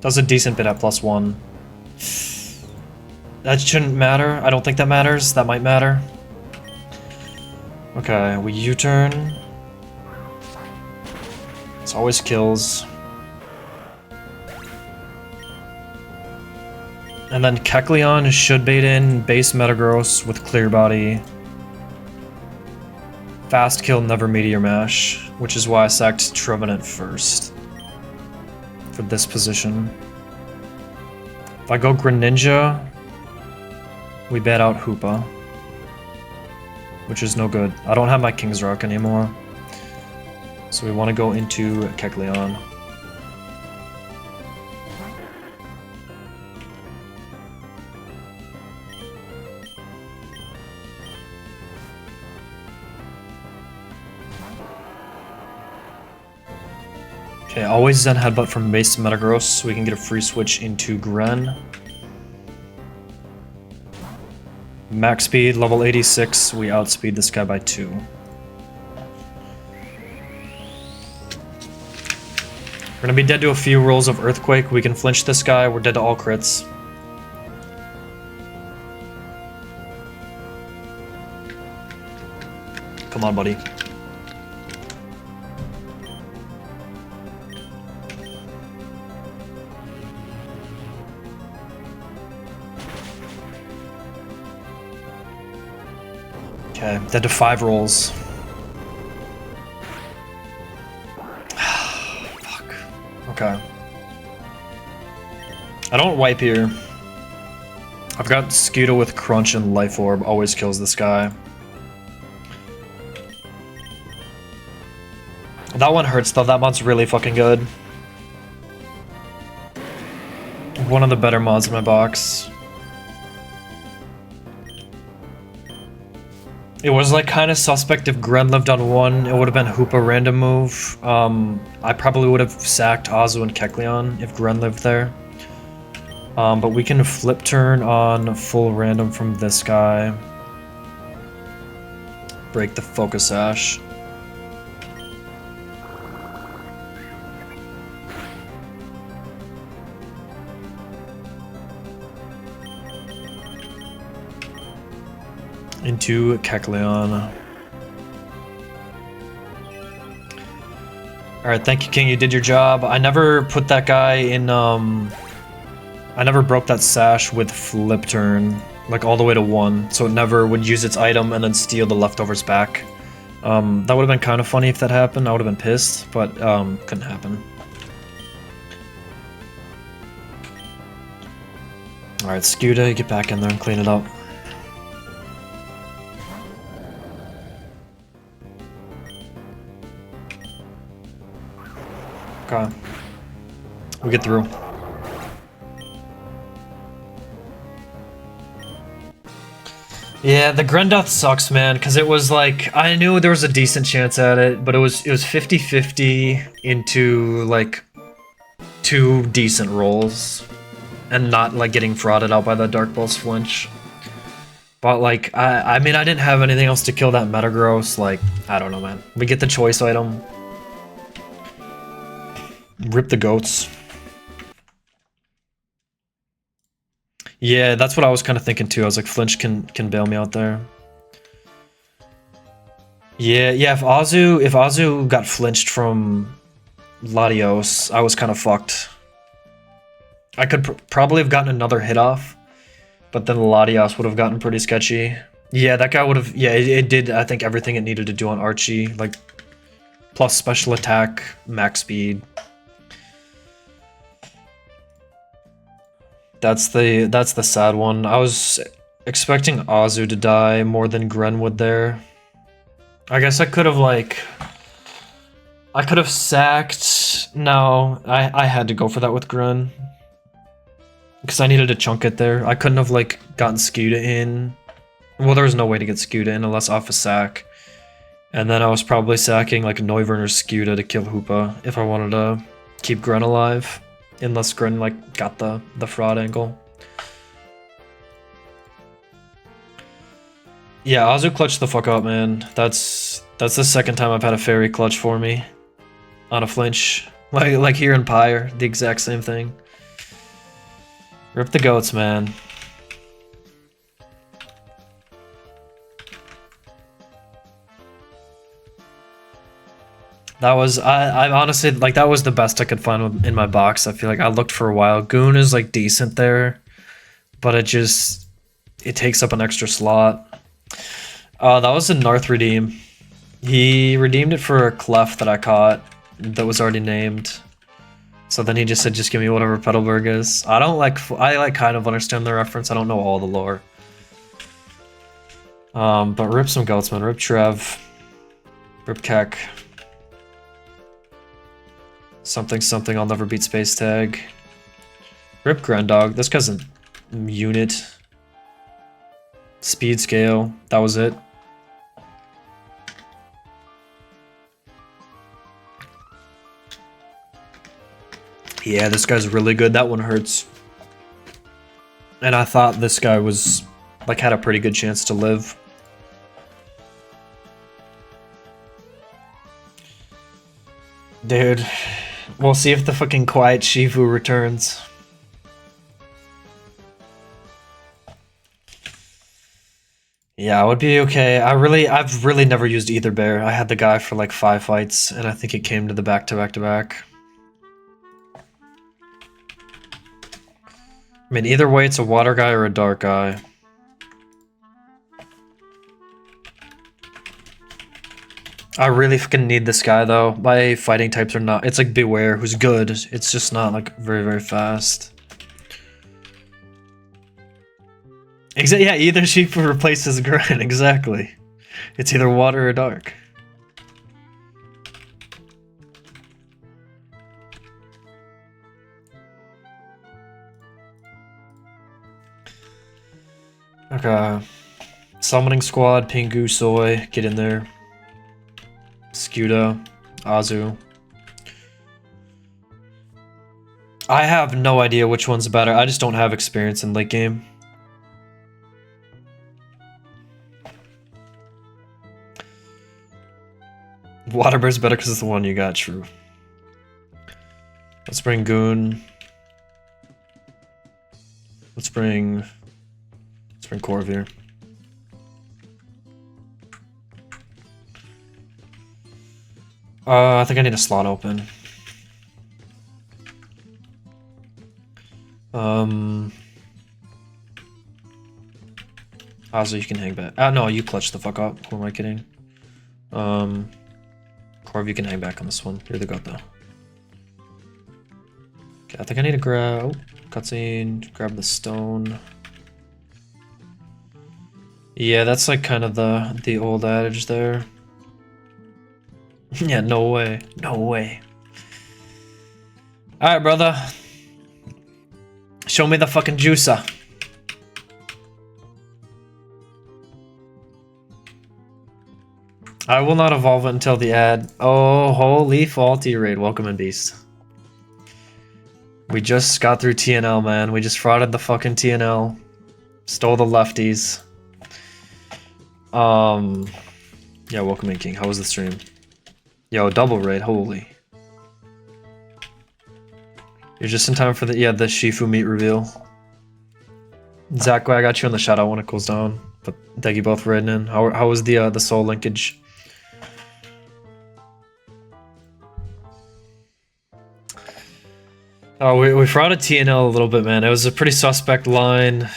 Does a decent bit at +1. That shouldn't matter. I don't think that matters. That might matter. Okay, we U-turn. It's always kills. And then Kecleon should bait in base Metagross with Clear Body. Fast kill, never Meteor Mash, which is why I sacked Trevenant first. For this position. If I go Greninja, we bat out Hoopa. Which is no good. I don't have my King's Rock anymore. So we want to go into Kecleon. Okay, always Zen Headbutt from base Metagross so we can get a free switch into Gren. Max speed, level 86, we outspeed this guy by 2. We're gonna be dead to a few rolls of Earthquake. We can flinch this guy, we're dead to all crits. Come on, buddy. Okay, dead to 5 rolls. Fuck. Okay. I don't wipe here. I've got Scudo with Crunch and Life Orb. Always kills this guy. That one hurts though, that mod's really fucking good. One of the better mods in my box. It was like kind of suspect if Gren lived on one, it would have been Hoopa random move. I probably would have sacked Azu and Kecleon if Gren lived there. But we can flip turn on full random from this guy. Break the focus ash. Into Kecleon. Alright, thank you, King. You did your job. I never put that guy in, I never broke that sash with flip turn, like all the way to 1, so it never would use its item and then steal the leftovers back. That would have been kind of funny if that happened. I would have been pissed, but couldn't happen. Alright, Scuda, get back in there and clean it up. Okay. We'll get through. Yeah, the Grendeath sucks, man, because it was like, I knew there was a decent chance at it, but it was 50-50 into like 2 decent rolls and not like getting frauded out by the Dark Pulse flinch. But like, I mean, I didn't have anything else to kill that Metagross, like, I don't know, man. We get the choice item. Rip the goats. Yeah, that's what I was kind of thinking too. I was like, Flinch can bail me out there. Yeah, if Azu got flinched from Latios, I was kind of fucked. I could probably have gotten another hit off, but then Latios would have gotten pretty sketchy. Yeah, that guy would have. Yeah, it did. I think everything it needed to do on Archie, like plus special attack, max speed. That's the sad one. I was expecting Azu to die more than Gren would there. I guess I could have like... I could have sacked... No, I had to go for that with Gren. Because I needed to chunk it there. I couldn't have like gotten Scuda in. Well, there was no way to get Scuda in unless off a sack. And then I was probably sacking like Noivern or Scuda to kill Hoopa if I wanted to keep Gren alive. Unless Gren like got the fraud angle. Yeah, Azu clutched the fuck up, man. That's the second time I've had a fairy clutch for me on a flinch. Like here in Pyre, the exact same thing. Rip the goats, man. That was, I honestly, like, that was the best I could find in my box. I feel like I looked for a while. Goon is, like, decent there, but it takes up an extra slot. That was a Narth redeem. He redeemed it for a Clef that I caught that was already named. So then he just said, just give me whatever Petalburg is. I kind of understand the reference. I don't know all the lore. But rip some goats, man. Rip Trev. Rip Keck. Something, I'll never beat Space Tag. Rip Grandog. This guy's a unit. Speed scale. That was it. Yeah, this guy's really good. That one hurts. And I thought this guy was, like, had a pretty good chance to live. Dude. We'll see if the fucking Quiet Shifu returns. Yeah, I would be okay. I've really never used either bear. I had the guy for like 5 fights, and I think it came to the back-to-back-to-back. I mean, either way, it's a water guy or a dark guy. I really fucking need this guy, though. My fighting types are not... It's like Beware, who's good. It's just not, like, very, very fast. Yeah, either Shifu replaces Gren, exactly. It's either water or dark. Okay. Summoning Squad, Pingu, Soy, get in there. Scuda, Azu. I have no idea which one's better. I just don't have experience in late game. Water Bear's better because it's the one you got, true. Let's bring Goon. Let's bring Corvair. I think I need a slot open. Azu, you can hang back. No, you clutch the fuck up. Who am I kidding? Corv, you can hang back on this one. You're the god though. Okay, I think I need to grab... Oh, cutscene. Grab the stone. Yeah, that's like kind of the old adage there. Yeah, no way. No way. Alright, brother. Show me the fucking juicer. I will not evolve it until the ad. Oh, holy faulty raid. Welcome in, Beast. We just got through TNL, man. We just frauded the fucking TNL. Stole the lefties. Yeah, welcome in, King. How was the stream? Yo, double raid. Holy. You're just in time for the Shifu meat reveal. Zach, I got you on the shadow when it cools down. But thank you both for raiding in. How was the soul linkage? Oh, we frauded TNL a little bit, man. It was a pretty suspect line.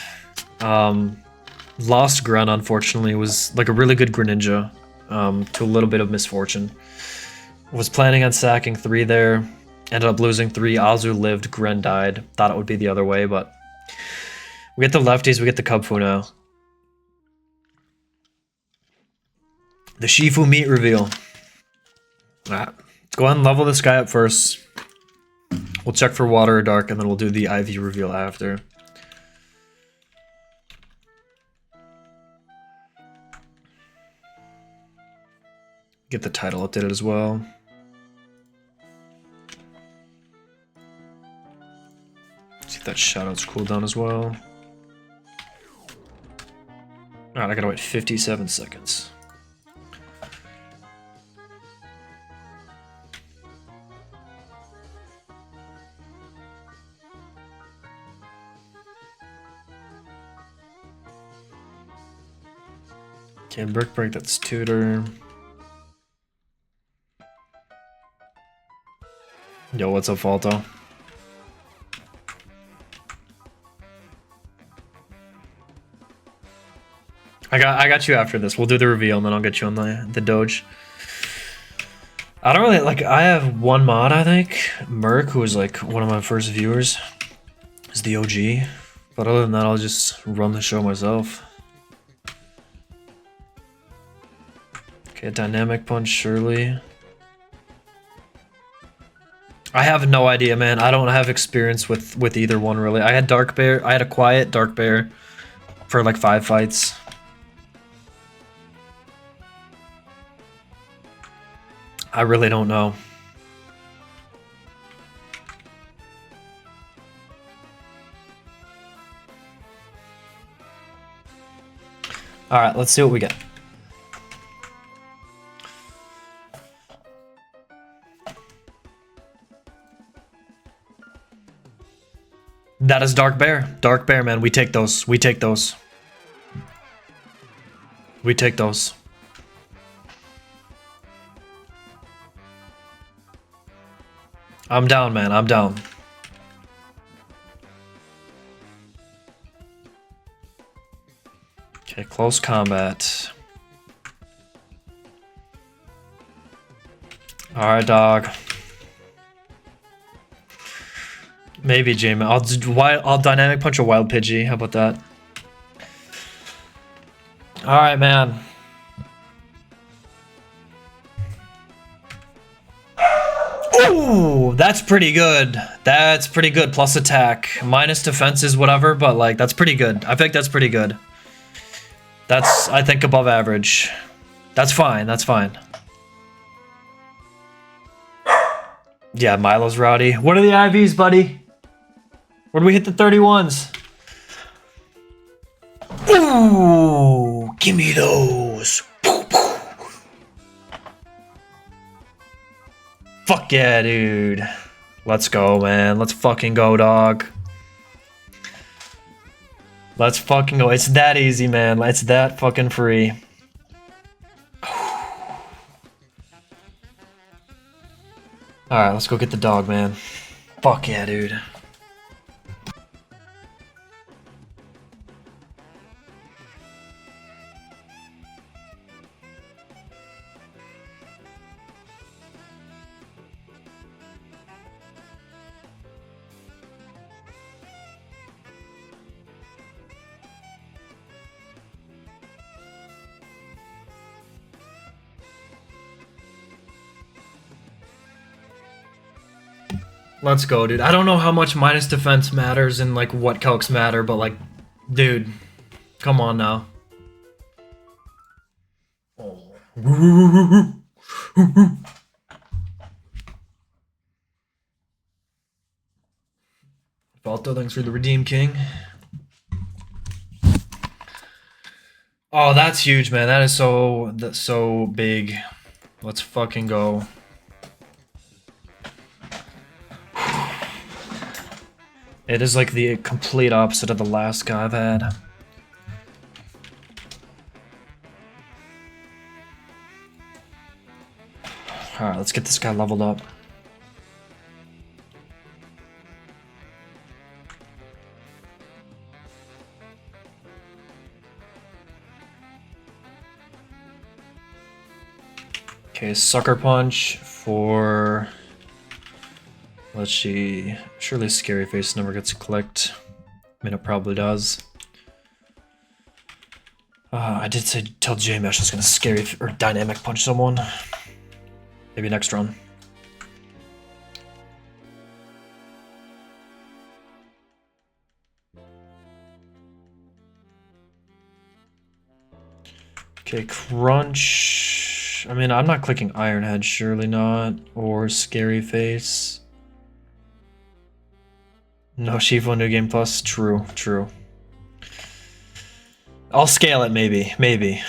Lost Gren, unfortunately, was like a really good Greninja, to a little bit of misfortune. Was planning on sacking 3 there. Ended up losing 3. Azu lived, Gren died. Thought it would be the other way, but... We get the lefties, we get the Cubfu now. The Shifu meat reveal. Alright, let's go ahead and level this guy up first. We'll check for water or dark, and then we'll do the IV reveal after. Get the title updated as well. See if that shoutouts cooldown as well. Alright, I gotta wait 57 seconds. Okay, Brick Break, that's Tutor. Yo, what's up, Falto? I got you after this. We'll do the reveal and then I'll get you on the Doge. I don't really like. I have one mod, I think. Merc, who was like one of my first viewers, is the OG. But other than that, I'll just run the show myself. Okay, Dynamic Punch, surely. I have no idea, man. I don't have experience with either one, really. I had Dark Bear. I had a quiet Dark Bear for like 5 fights. I really don't know. Alright, let's see what we get. That is Dark Bear. Dark Bear, man. We take those. We take those. We take those. I'm down, man. I'm down. Okay, close combat. Alright, dog. Maybe, Jamie. I'll dynamic punch a wild Pidgey. How about that? Alright, man. Ooh, that's pretty good. That's pretty good. Plus attack. Minus defenses, whatever, but like, that's pretty good. I think that's pretty good. That's, I think, above average. That's fine, that's fine. Yeah, Milo's rowdy. What are the IVs, buddy? Where do we hit the 31s? Ooh, give me those. Fuck yeah, dude. Let's go, man. Let's fucking go, dog. Let's fucking go. It's that easy, man. It's that fucking free. Alright, let's go get the dog, man. Fuck yeah, dude. Let's go, dude. I don't know how much minus defense matters and like what calcs matter, but like, dude, come on now. Balto, thanks for the Redeem King. Oh, that's huge, man. That is so big. Let's fucking go. It is like the complete opposite of the last guy I've had. Alright, let's get this guy leveled up. Okay, Sucker Punch for... Let's see. Surely Scary Face never gets clicked. I mean, it probably does. I did say tell J-Mesh I was gonna scary or dynamic punch someone. Maybe next run. Okay, Crunch. I mean, I'm not clicking Iron Head, surely not. Or Scary Face. No Shifu New Game Plus. True, true. I'll scale it, maybe.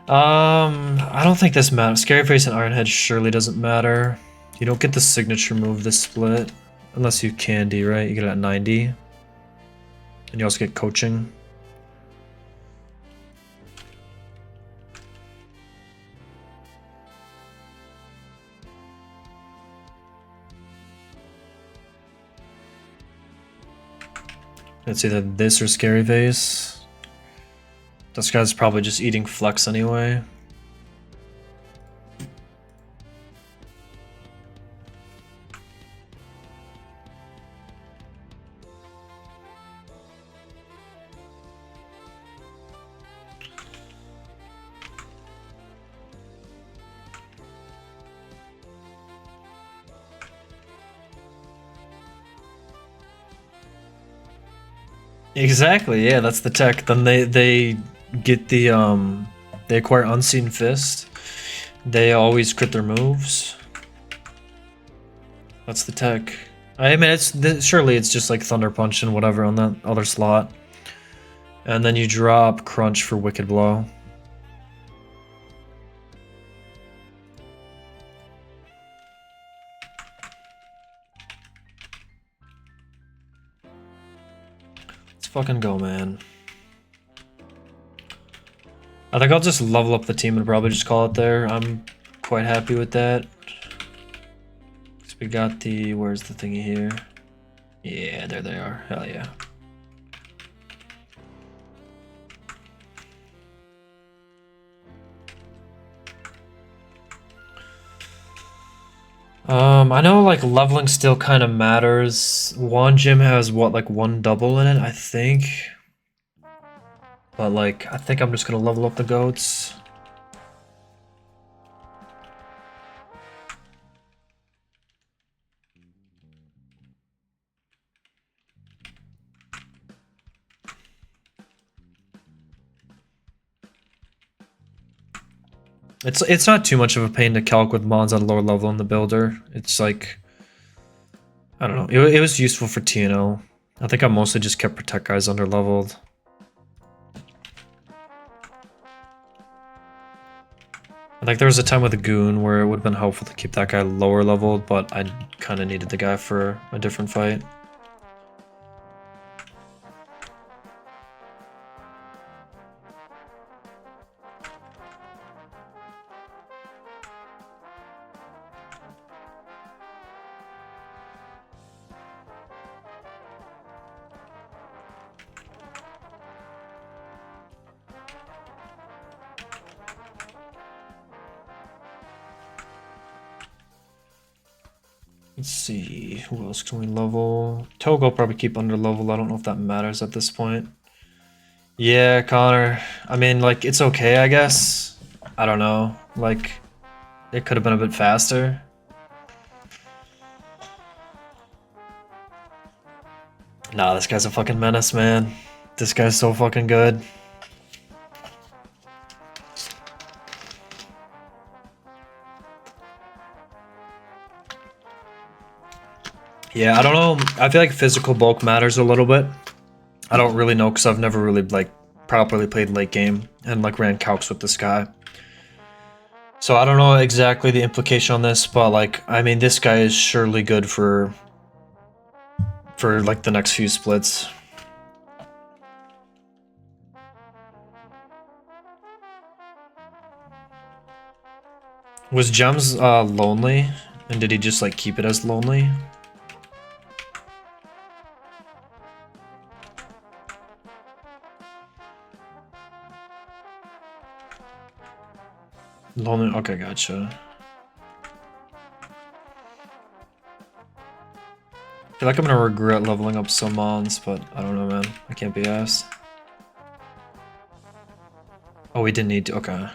I don't think this matters. Scary Face and Iron Head surely doesn't matter. You don't get the signature move this split. Unless you Candy, right? You get it at 90. And you also get Coaching. It's either this or Scary Face. This guy's probably just eating Flex anyway. Exactly, yeah, that's the tech. Then they get the they acquire Unseen Fist. They always crit their moves. That's the tech. I mean, surely it's just like Thunder Punch and whatever on that other slot. And then you drop Crunch for Wicked Blow. Fucking go, man. I think I'll just level up the team and probably just call it there. I'm quite happy with that. So we got the... Where's the thingy here? Yeah, there they are. Hell yeah. I know like leveling still kind of matters. One gym has what, like one double in it, I think. But like, I think I'm just gonna level up the goats. It's not too much of a pain to calc with mons on lower level in the builder. It's like, I don't know. It was useful for TNO. I think I mostly just kept protect guys under leveled. I think there was a time with a goon where it would have been helpful to keep that guy lower leveled, but I kind of needed the guy for a different fight. Let's see, who else can we level? Togo will probably keep under level. I don't know if that matters at this point. Yeah, Connor. I mean, like, it's okay, I guess. I don't know. Like, it could have been a bit faster. Nah, this guy's a fucking menace, man. This guy's so fucking good. Yeah, I don't know. I feel like physical bulk matters a little bit. I don't really know because I've never really like properly played late game and like ran calcs with this guy. So I don't know exactly the implication on this, but like, I mean, this guy is surely good for like the next few splits. Was Gems lonely? And did he just like keep it as lonely? Lonely, okay, gotcha. I feel like I'm gonna regret leveling up some mons, but I don't know, man. I can't be asked. Oh, we didn't need to, okay.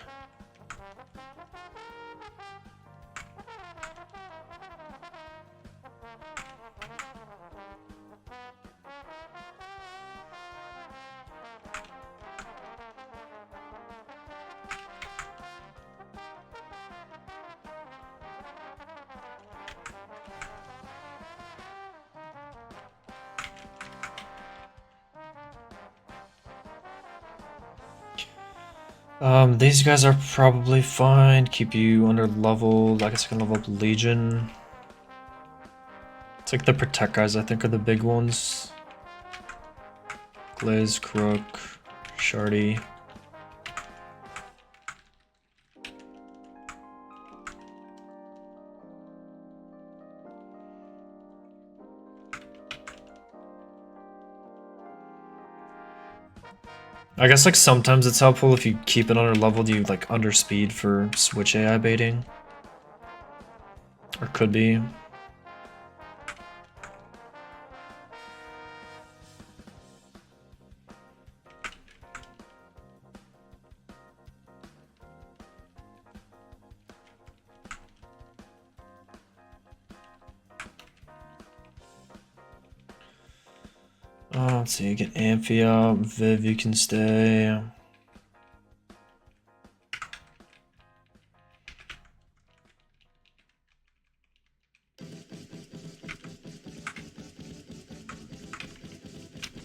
These guys are probably fine. Keep you under level. I guess I can level up Legion. It's like the protect guys, I think, are the big ones. Glaze, Crook, Shardy. I guess like sometimes it's helpful if you keep it under leveled, you like under speed for switch AI baiting. Or could be. Let's see, you get Amphi up, Viv, you can stay.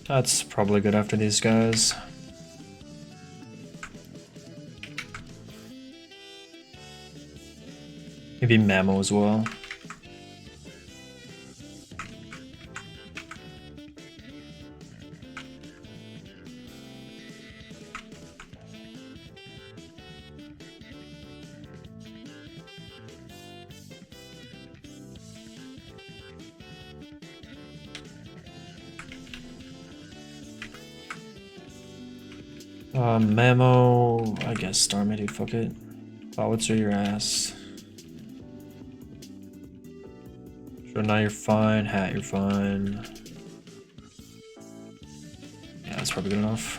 That's probably good after these guys. Maybe Mamo as well. Memo, I guess Star me, dude, fuck it. Howitzer your ass. Sure, now you're fine. Hat, you're fine. Yeah, that's probably good enough.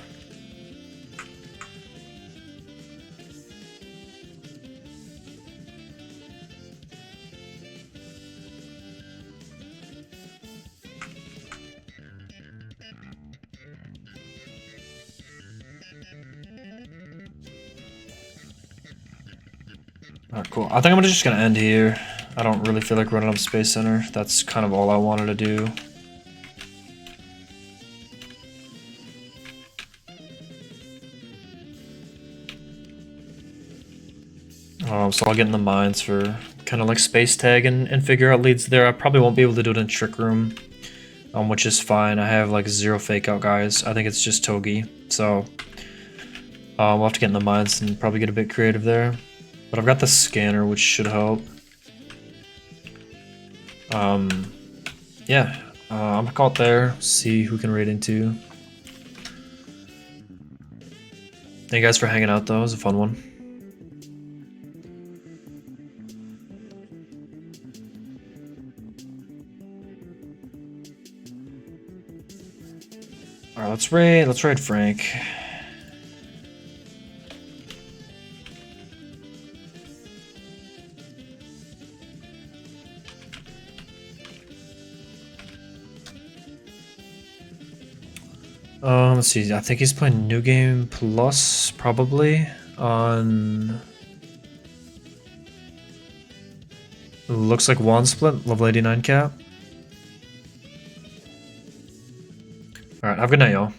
Alright, cool. I think I'm just gonna end here. I don't really feel like running up Space Center. That's kind of all I wanted to do. So I'll get in the mines for kind of like space tag and figure out leads there. I probably won't be able to do it in Trick Room, which is fine. I have like 0 fake out guys. I think it's just Togi. So we'll have to get in the mines and probably get a bit creative there. But I've got the scanner, which should help. Yeah, I'm gonna call it there, see who can raid into. Thank you guys for hanging out though, it was a fun one. Alright, let's raid Frank. Let's see, I think he's playing New Game Plus, probably, on... Looks like Wand Split, level 89 cap. Alright, have a good night, y'all.